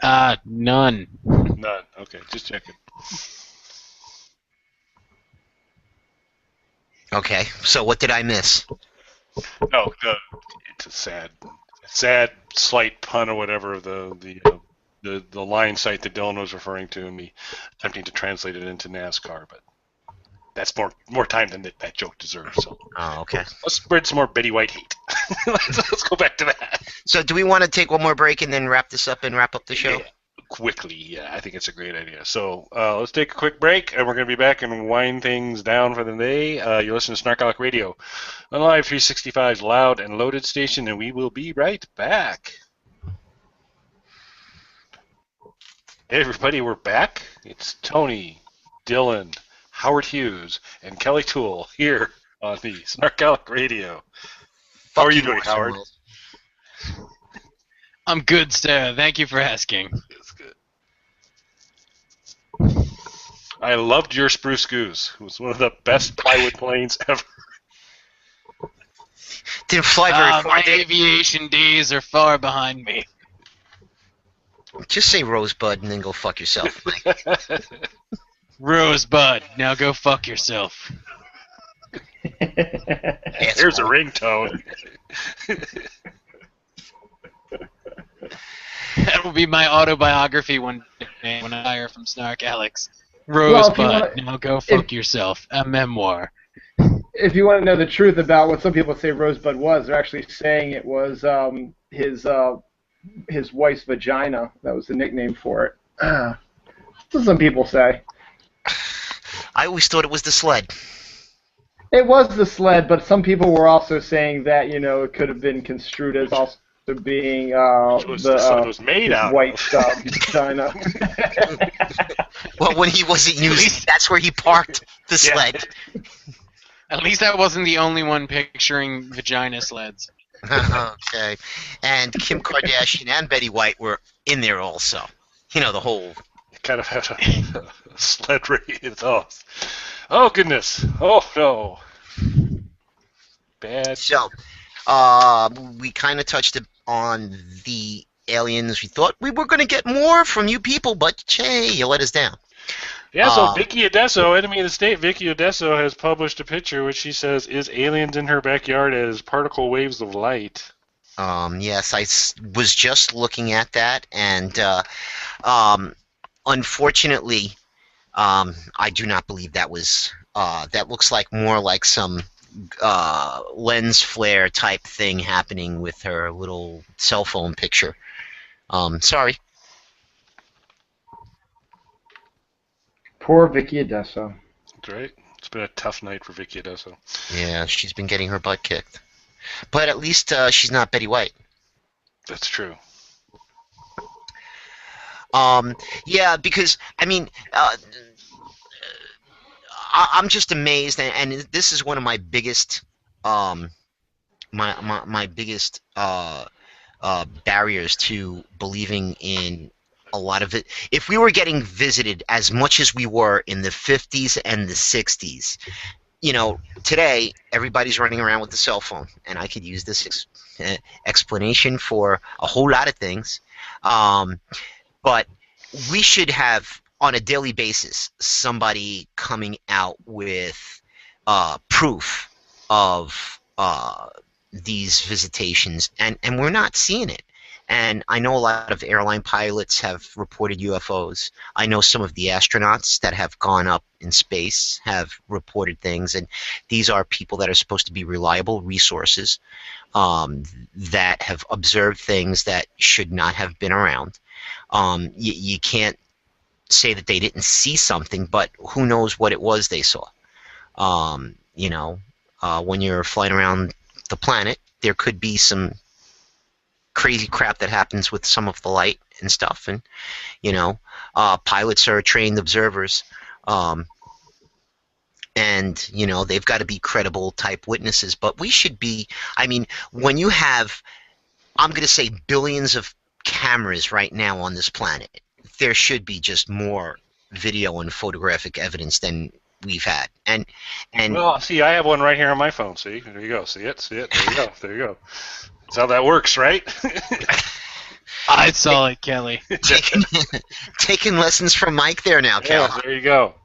None. None. Okay, just checking. Okay, so what did I miss? No, it's a sad, slight pun or whatever. The the line site that Dylan was referring to, and me attempting to translate it into NASCAR, but that's more time than that joke deserves. So Okay. let's spread some more Betty White hate. let's go back to that. So do we want to take one more break and then wrap this up and wrap up the show? Yeah, quickly, yeah, I think it's a great idea. So let's take a quick break, and we're going to be back and wind things down for the day. You listen to SnarkALecs Radio on Live 365's loud and loaded station, and we will be right back. Hey everybody, we're back. It's Tony, Dylan, Howard Hughes, and Kelly Toole here on the SnarkALecs Radio. How are you doing, Howard? I'm good, sir. Thank you for asking. That's good. I loved your Spruce Goose. It was one of the best plywood planes ever. Didn't fly very far. My aviation days are far behind me. Just say Rosebud and then go fuck yourself, Mike. Rosebud, now go fuck yourself. Here's a ringtone. That will be my autobiography one day when I hire from SnarkALecs. Rosebud, now go fuck yourself. A memoir. If you want to know the truth about what some people say Rosebud was, they're actually saying it was his wife's vagina. That was the nickname for it. That's what some people say. I always thought it was the sled. It was the sled, but some people were also saying that, it could have been construed as also being the sled was made out white vagina. Well, when he wasn't using, that's where he parked the sled. At least I wasn't the only one picturing vagina sleds. Okay. And Kim Kardashian and Betty White were in there also. The whole... Kind of had a sled rated. Oh, goodness. Oh, no. Bad. So, we kind of touched on the aliens. We thought we were going to get more from you people, but, hey, you let us down. Yeah, so Vicky Odesso, enemy of the state, Vicky Odesso has published a picture which she says is aliens in her backyard as particle waves of light. Yes, I was just looking at that, and unfortunately, I do not believe that was. That looks like more like some lens flare type thing happening with her little cell phone picture. Sorry. Poor Vicky Odesso. That's right. It's been a tough night for Vicky Odesso. Yeah, she's been getting her butt kicked. But at least she's not Betty White. That's true. Yeah, because, I'm just amazed, and this is one of my biggest, my biggest barriers to believing in a lot of it. If we were getting visited as much as we were in the 50s and the 60s, today everybody's running around with a cell phone, and I could use this explanation for a whole lot of things. But we should have, on a daily basis, somebody coming out with proof of these visitations, and we're not seeing it. And I know a lot of airline pilots have reported UFOs. I know some of the astronauts that have gone up in space have reported things, and these are people that are supposed to be reliable resources that have observed things that should not have been around. You can't say that they didn't see something, but who knows what it was they saw. When you're flying around the planet, there could be some crazy crap that happens with some of the light and stuff, and pilots are trained observers, and they've got to be credible type witnesses. But we should be, when you have, I'm going to say, billions of cameras right now on this planet, there should be just more video and photographic evidence than we've had. And well, see, I have one right here on my phone. See, there you go. See it. There you go. There you go. That's how that works, right? I saw it, Kelly. Taking lessons from Mike there now, Kelly. Yeah, there you go.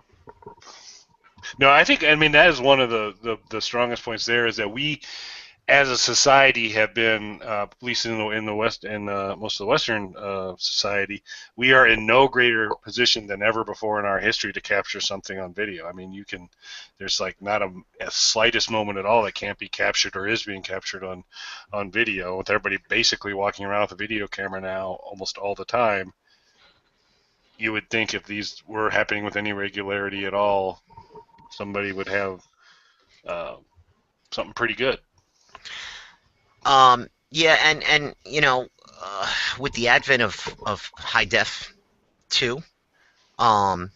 No, I think, that is one of the strongest points there, is that we, as a society, have been, at least in the West, in most of the Western society, we are in no greater position than ever before in our history to capture something on video. I mean, there's like not a slightest moment at all that can't be captured or is being captured on video, with everybody basically walking around with a video camera now almost all the time. You would think if these were happening with any regularity at all, somebody would have something pretty good. Yeah, and with the advent of high def too, damn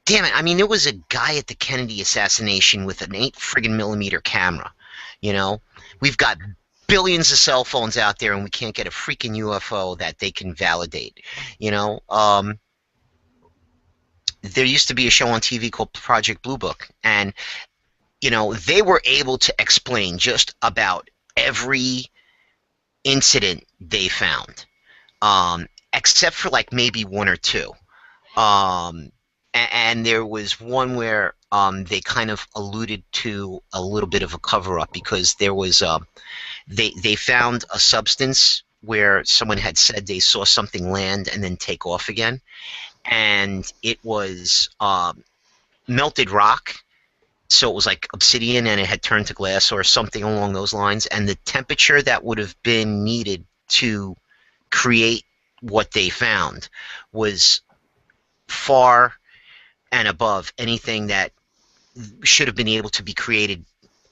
it, I mean, there was a guy at the Kennedy assassination with an 8 friggin' millimeter camera. We've got billions of cell phones out there, and we can't get a freaking UFO that they can validate. There used to be a show on TV called Project Blue Book, and they were able to explain just about every incident they found, except for like maybe one or two. And there was one where they kind of alluded to a little bit of a cover-up, because there was they found a substance where someone had said they saw something land and then take off again, and it was melted rock. So it was like obsidian, and it had turned to glass or something along those lines. And the temperature that would have been needed to create what they found was far and above anything that should have been able to be created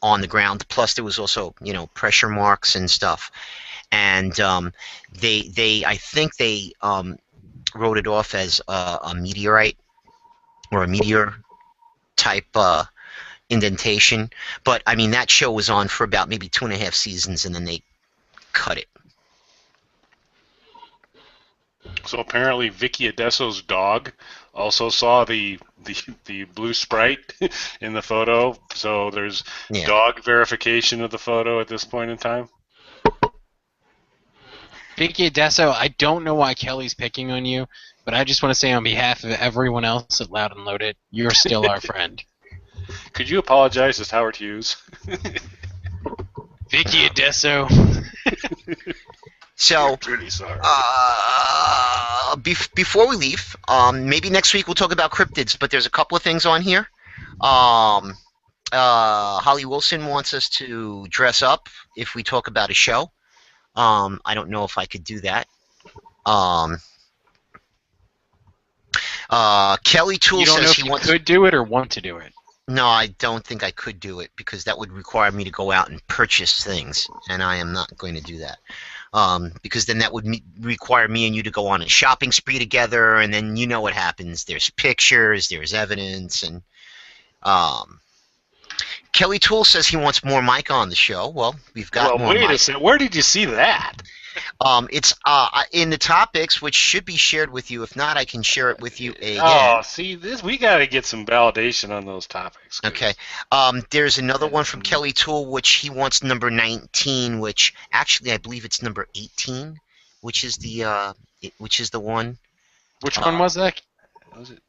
on the ground. Plus, there was also, pressure marks and stuff. And I think they wrote it off as a meteorite or a meteor type indentation. But I mean, that show was on for about maybe 2.5 seasons, and then they cut it. So apparently Vicky Adesso's dog also saw the blue sprite in the photo. So there's dog verification of the photo at this point in time. Vicky Adesso, I don't know why Kelly's picking on you, but I just want to say on behalf of everyone else at Loud and Loaded, you're still our friend. Could you apologize to Howard Hughes? Vicky Adesso. So, Pretty sorry. Before we leave, maybe next week we'll talk about cryptids, but there's a couple of things on here. Holly Wilson wants us to dress up if we talk about a show. I don't know if I could do that. Kelly Toole you don't says know if he you wants. could do it or want to do it. No, I don't think I could do it, because that would require me to go out and purchase things, and I am not going to do that. Because then that would require me and you to go on a shopping spree together, and then you know what happens. There's pictures, there's evidence, and Kelly Toole says he wants more Mike on the show. Well, we've got more Mike. Wait a second. Where did you see that? It's in the topics, which should be shared with you. If not, I can share it with you again. Oh, see, we got to get some validation on those topics. Okay. There's another one from Kelly Toole, which he wants number 19, which actually I believe it's number 18, which is the one. Which one was that? Was it?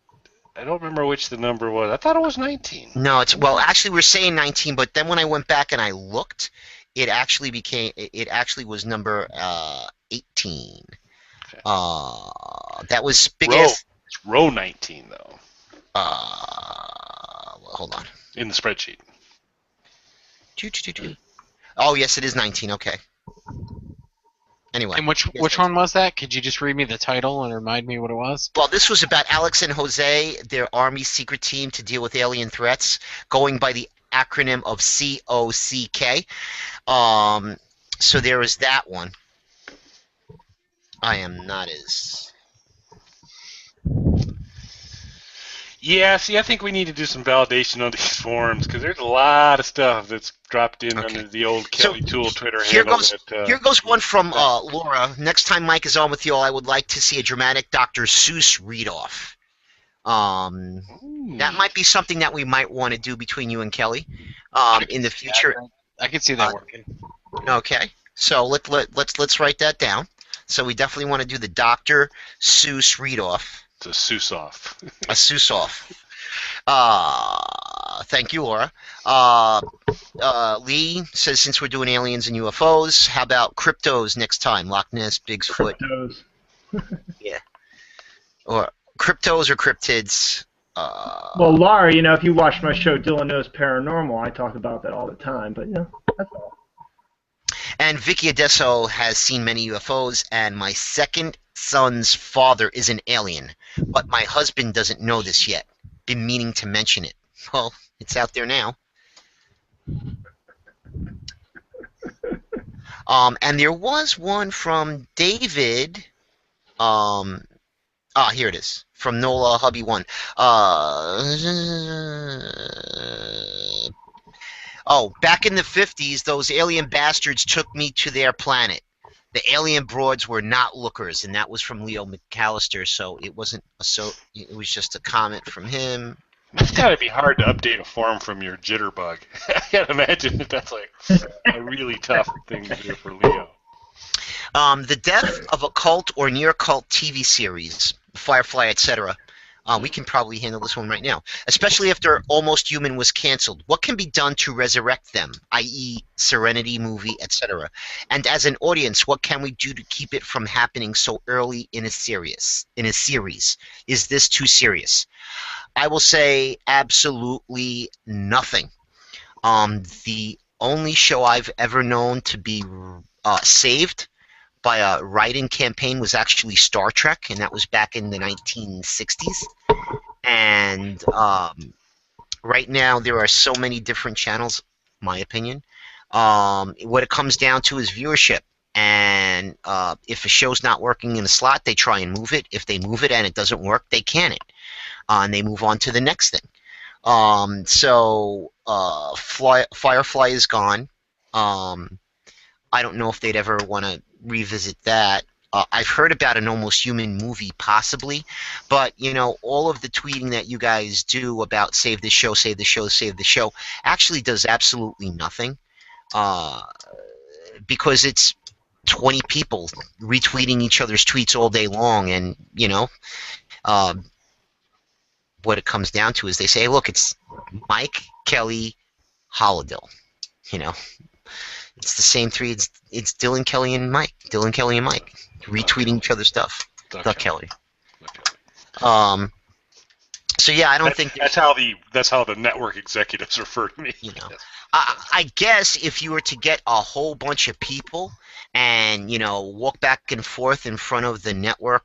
I don't remember which the number was. I thought it was 19. No, actually we're saying 19, but then when I went back and I looked, it actually was number 18. Okay. That was big ass. It's row 19 though. Well, hold on. In the spreadsheet. Oh yes, it is 19. Okay. Anyway. And which one was that? Could you just read me the title and remind me what it was? Well, this was about Alex and Jose, their Army secret team to deal with alien threats, going by the acronym of COCK. So there was that one. I am not as... Yeah, see, I think we need to do some validation on these forums, because there's a lot of stuff that's dropped in under the old Kelly Toole Twitter handle. Here goes one from Laura. Next time Mike is on with you all, I would like to see a dramatic Dr. Seuss read-off. That might be something that we might want to do between you and Kelly in the future. I can see that working. Okay, so let's write that down. So we definitely want to do the Dr. Seuss read-off. It's a Seuss off. A Seuss off. Thank you, Laura. Lee says, since we're doing aliens and UFOs, how about cryptos next time? Loch Ness, Bigfoot. Cryptos. Yeah. Or cryptos or cryptids. Well, Laura, if you watch my show Dylan Knows Paranormal, I talk about that all the time. But that's all. And Vicky Adesso has seen many UFOs, and my second son's father is an alien, but my husband doesn't know this yet. Been meaning to mention it. Well, it's out there now. And there was one from David. Here it is. From Nola Hubby 1. Back in the 50s, those alien bastards took me to their planet. The alien broads were not lookers, and that was from Leo McAllister, so it wasn't it was just a comment from him. It's got to be hard to update a form from your jitterbug. I can't imagine that that's like a really tough thing to do for Leo. The death of a cult or near-cult TV series, Firefly, etc. We can probably handle this one right now, especially after Almost Human was canceled. What can be done to resurrect them, i.e., Serenity movie, etc.? And as an audience, what can we do to keep it from happening so early in a series? Is this too serious? I will say absolutely nothing. The only show I've ever known to be saved by a write-in campaign was actually Star Trek, and that was back in the 1960s. And right now there are so many different channels, my opinion. What it comes down to is viewership. And if a show's not working in a slot, they try and move it. If they move it and it doesn't work, they can it. And they move on to the next thing. Firefly is gone. I don't know if they'd ever want to revisit that. I've heard about an Almost Human movie, possibly, but all of the tweeting that you guys do about save the show, save the show, save the show, actually does absolutely nothing, because it's 20 people retweeting each other's tweets all day long, and what it comes down to is they say, hey, look, it's Mike, Kelly, Hollidill, It's the same three. It's Dylan, Kelly, and Mike. Dylan, Kelly, and Mike retweeting each other's stuff. Duck Kelly. So yeah, I don't think that's how the network executives refer to me. I guess if you were to get a whole bunch of people and walk back and forth in front of the network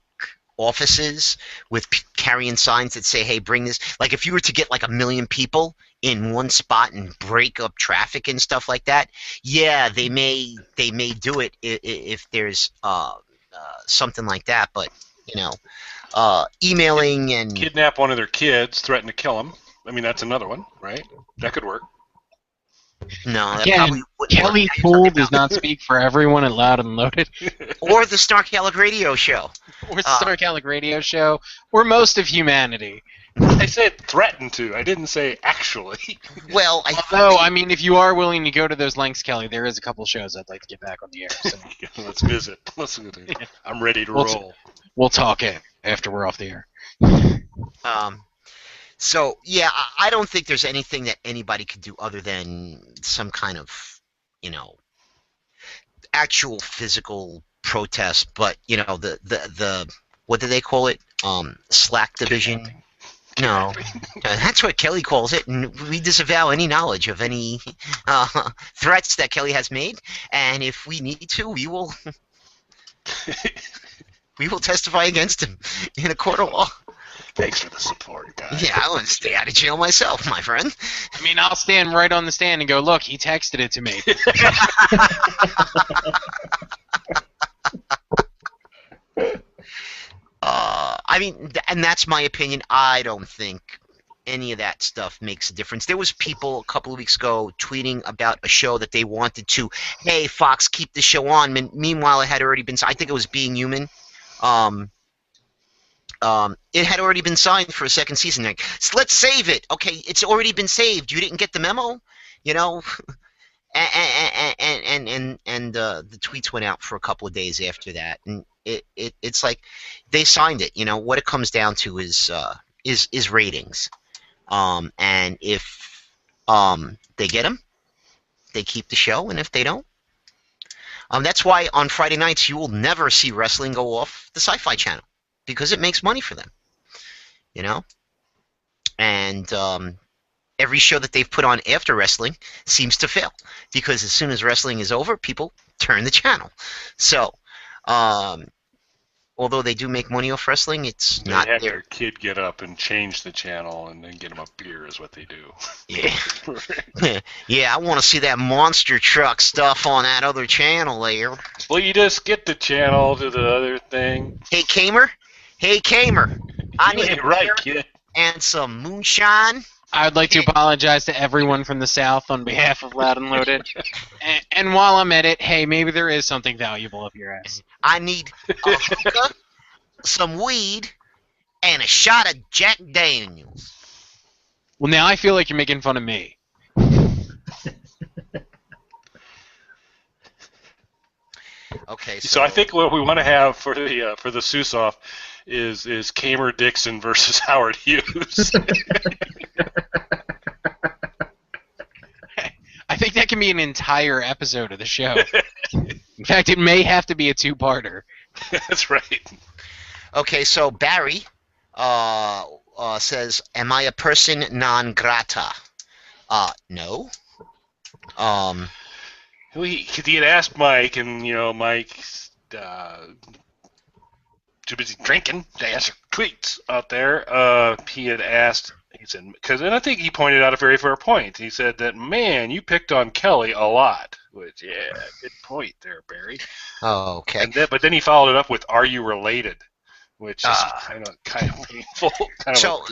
offices with carrying signs that say, hey, bring this, like if you were to get like 1 million people in one spot and break up traffic and stuff like that, yeah, they may do it if there's something like that, but emailing and kidnap one of their kids, threaten to kill them. I mean, that's another one, right? That could work. No, that Again, probably wouldn't Kelly work. Poole does not speak for everyone at Loud and Loaded. Or the SnarkALecs radio show. Or the SnarkALecs radio show. Or most of humanity. I said threaten to. I didn't say actually. Well, I mean, if you are willing to go to those links, Kelly, there is a couple shows I'd like to get back on the air. So. Let's visit. I'm ready to roll. We'll talk after we're off the air. So, yeah, I don't think there's anything that anybody could do other than some kind of, actual physical protest. But, the what do they call it? Slack division? No. That's what Kelly calls it, and we disavow any knowledge of any threats that Kelly has made. And if we need to, we will testify against him in a court of law. Thanks for the support, guys. Yeah, I want to stay out of jail myself, my friend. I mean, I'll stand right on the stand and go, look, he texted it to me. I mean, and that's my opinion. I don't think any of that stuff makes a difference. There was people a couple of weeks ago tweeting about a show that they wanted to, hey, Fox, keep the show on. Meanwhile, it had already been, I think it was Being Human. It had already been signed for a second season. Like, so let's save it. Okay, it's already been saved. You didn't get the memo, and the tweets went out for a couple of days after that, and it's like they signed it. What it comes down to is ratings, and if they get them, they keep the show, and if they don't, that's why on Friday nights you will never see wrestling go off the Sci-Fi Channel, because it makes money for them, you know. And every show that they've put on after wrestling seems to fail, because as soon as wrestling is over, people turn the channel. So, although they do make money off wrestling, it's They not have their... their kid get up and change the channel and then get him a beer is what they do. Yeah. Yeah, I want to see that monster truck stuff on that other channel there. Well, you just get the channel to the other thing. Hey, Kamer. Hey, Kamer. I You need ain't a right, beer kid. and some moonshine. I would like to apologize to everyone from the South on behalf of Loud and Loaded. And while I'm at it, hey, maybe there is something valuable up your ass. I need a hookah, some weed, and a shot of Jack Daniels. Well, now I feel like you're making fun of me. Okay, So I think what we want to have for the Seuss-off is Kamer Dixon versus Howard Hughes. I think that can be an entire episode of the show. In fact, it may have to be a two-parter. That's right. Okay, so Barry says, "Am I a person non grata?" No. He had asked Mike, and Mike's too busy drinking to answer tweets out there. He had asked. He said, and I think he pointed out a very fair point. He said that, man, you picked on Kelly a lot. Which, yeah, good point there, Barry. Oh, okay. But then he followed it up with, "Are you related?" Which is kind of painful. No,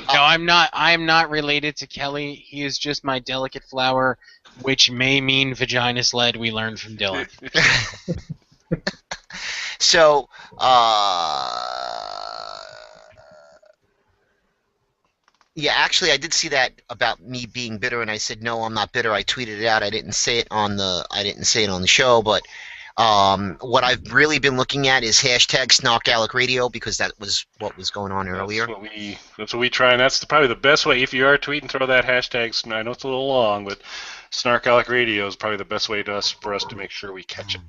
I'm not. I am not related to Kelly. He is just my delicate flower, which may mean vagina sled. We learned from Dylan. So, yeah, actually, I did see that about me being bitter, and I said no, I'm not bitter. I tweeted it out. I didn't say it on the show, but what I've really been looking at is hashtag SnarkALec Radio, because that was what was going on earlier. That's what we try, and that's probably the best way. If you are tweeting, throw that hashtag. I know it's a little long, but SnarkALec Radio is probably the best way for us to make sure we catch it.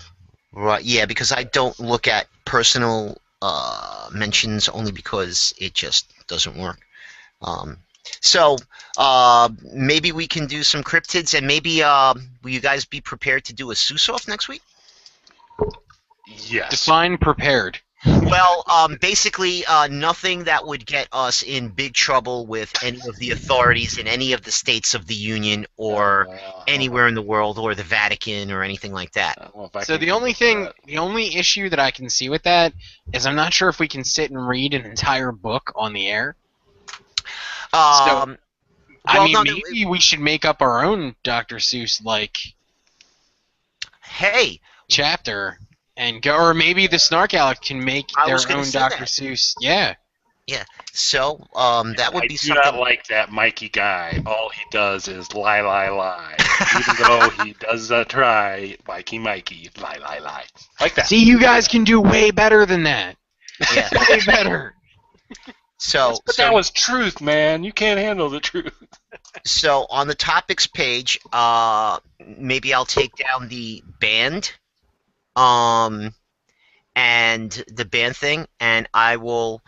Right, yeah, because I don't look at personal mentions, only because it just doesn't work. So maybe we can do some cryptids, and maybe will you guys be prepared to do a Seuss-off next week? Yes. Define prepared. Well, basically nothing that would get us in big trouble with any of the authorities in any of the states of the Union, or anywhere in the world, or the Vatican, or anything like that. So the only issue that I can see with that is I'm not sure if we can sit and read an entire book on the air. Maybe we should make up our own Dr. Seuss chapter and go, or maybe the SnarkALec can make their own Dr. Seuss. Yeah. Yeah. So that would be something. I do not like that Mikey guy. All he does is lie, lie, lie. Even though he does try, Mikey, lie, lie, lie. Like that. See, you guys can do way better than that. Yeah. Way better. But that was truth, man. You can't handle the truth. So on the topics page, maybe I'll take down the band, and the band thing, and I will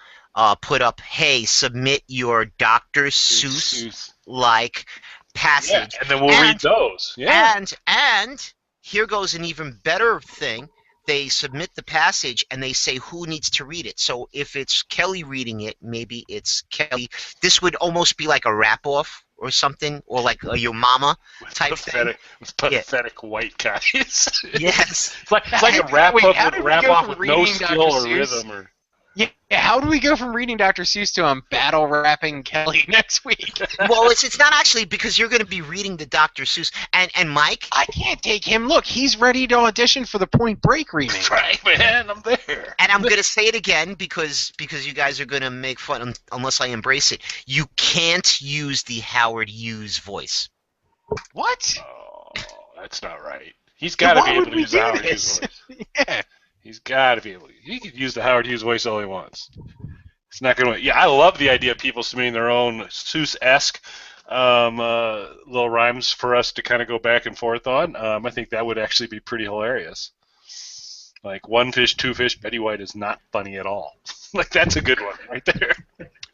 put up, hey, submit your Dr. Seuss-like passage. Yeah, and then we'll read those. Yeah. And here goes an even better thing. They submit the passage, and they say who needs to read it. So if it's Kelly reading it, maybe it's Kelly. This would almost be like a rap-off or something, or like a Your Mama type thing. Pathetic white guys. Yes. It's like a rap-off with no skill or rhythm. Yeah, how do we go from reading Dr. Seuss to battle rapping Kelly next week? Well, it's not actually, because you're going to be reading the Dr. Seuss. And Mike? I can't take him. Look, he's ready to audition for the Point Break remake. That's right, man. I'm there. And I'm going to say it again because you guys are going to make fun unless I embrace it. You can't use the Howard Hughes voice. What? Oh, that's not right. He's got to be able to use the Howard Hughes voice. Yeah. He's got to be able to. He could use the Howard Hughes voice all he wants. It's not going to. Yeah, I love the idea of people submitting their own Seuss-esque little rhymes for us to kind of go back and forth on. I think that would actually be pretty hilarious. Like one fish, two fish, Betty White is not funny at all. Like that's a good one right there.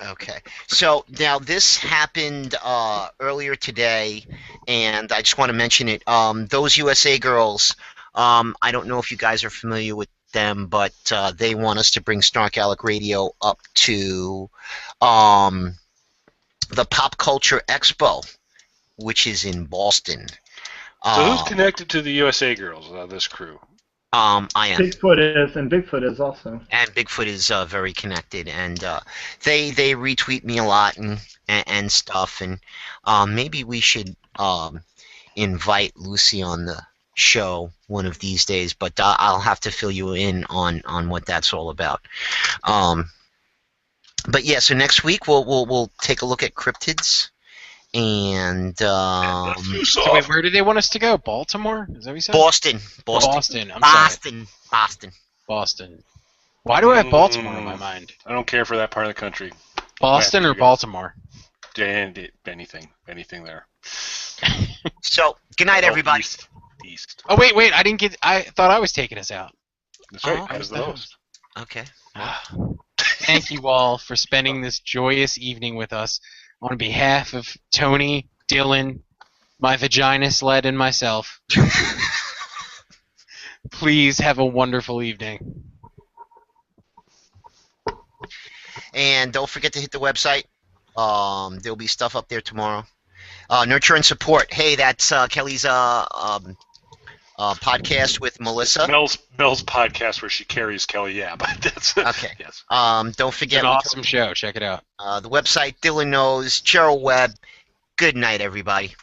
Okay. So now this happened earlier today, and I just want to mention it. Those USA girls, I don't know if you guys are familiar with them, but they want us to bring SnarkALec Radio up to the Pop Culture Expo, which is in Boston. So who's connected to the USA girls? This crew. I am. Bigfoot is also. And Bigfoot is very connected, and they retweet me a lot and stuff, and maybe we should invite Lucy on the show one of these days, but I'll have to fill you in on what that's all about. But yeah, so next week we'll take a look at cryptids. And So wait, where do they want us to go? Baltimore? Is that what you said? Boston. Boston. Why do I have Baltimore in my mind? I don't care for that part of the country. Boston or Baltimore? Anything there. So, good night, everybody. East. Oh wait, I didn't get. I thought I was taking us out. That's right. Oh, As the host. Okay. Thank you all for spending this joyous evening with us. On behalf of Tony, Dylan, my vagina sled, and myself, please have a wonderful evening. And don't forget to hit the website. There'll be stuff up there tomorrow. Nurture and support. Hey, that's Kelly's podcast with Melissa. Mel's podcast where she carries Kelly. Yeah, but that's okay. Yes. Don't forget. It's an awesome show. Check it out. The website, Dylan knows. Cheryl Webb. Good night, everybody.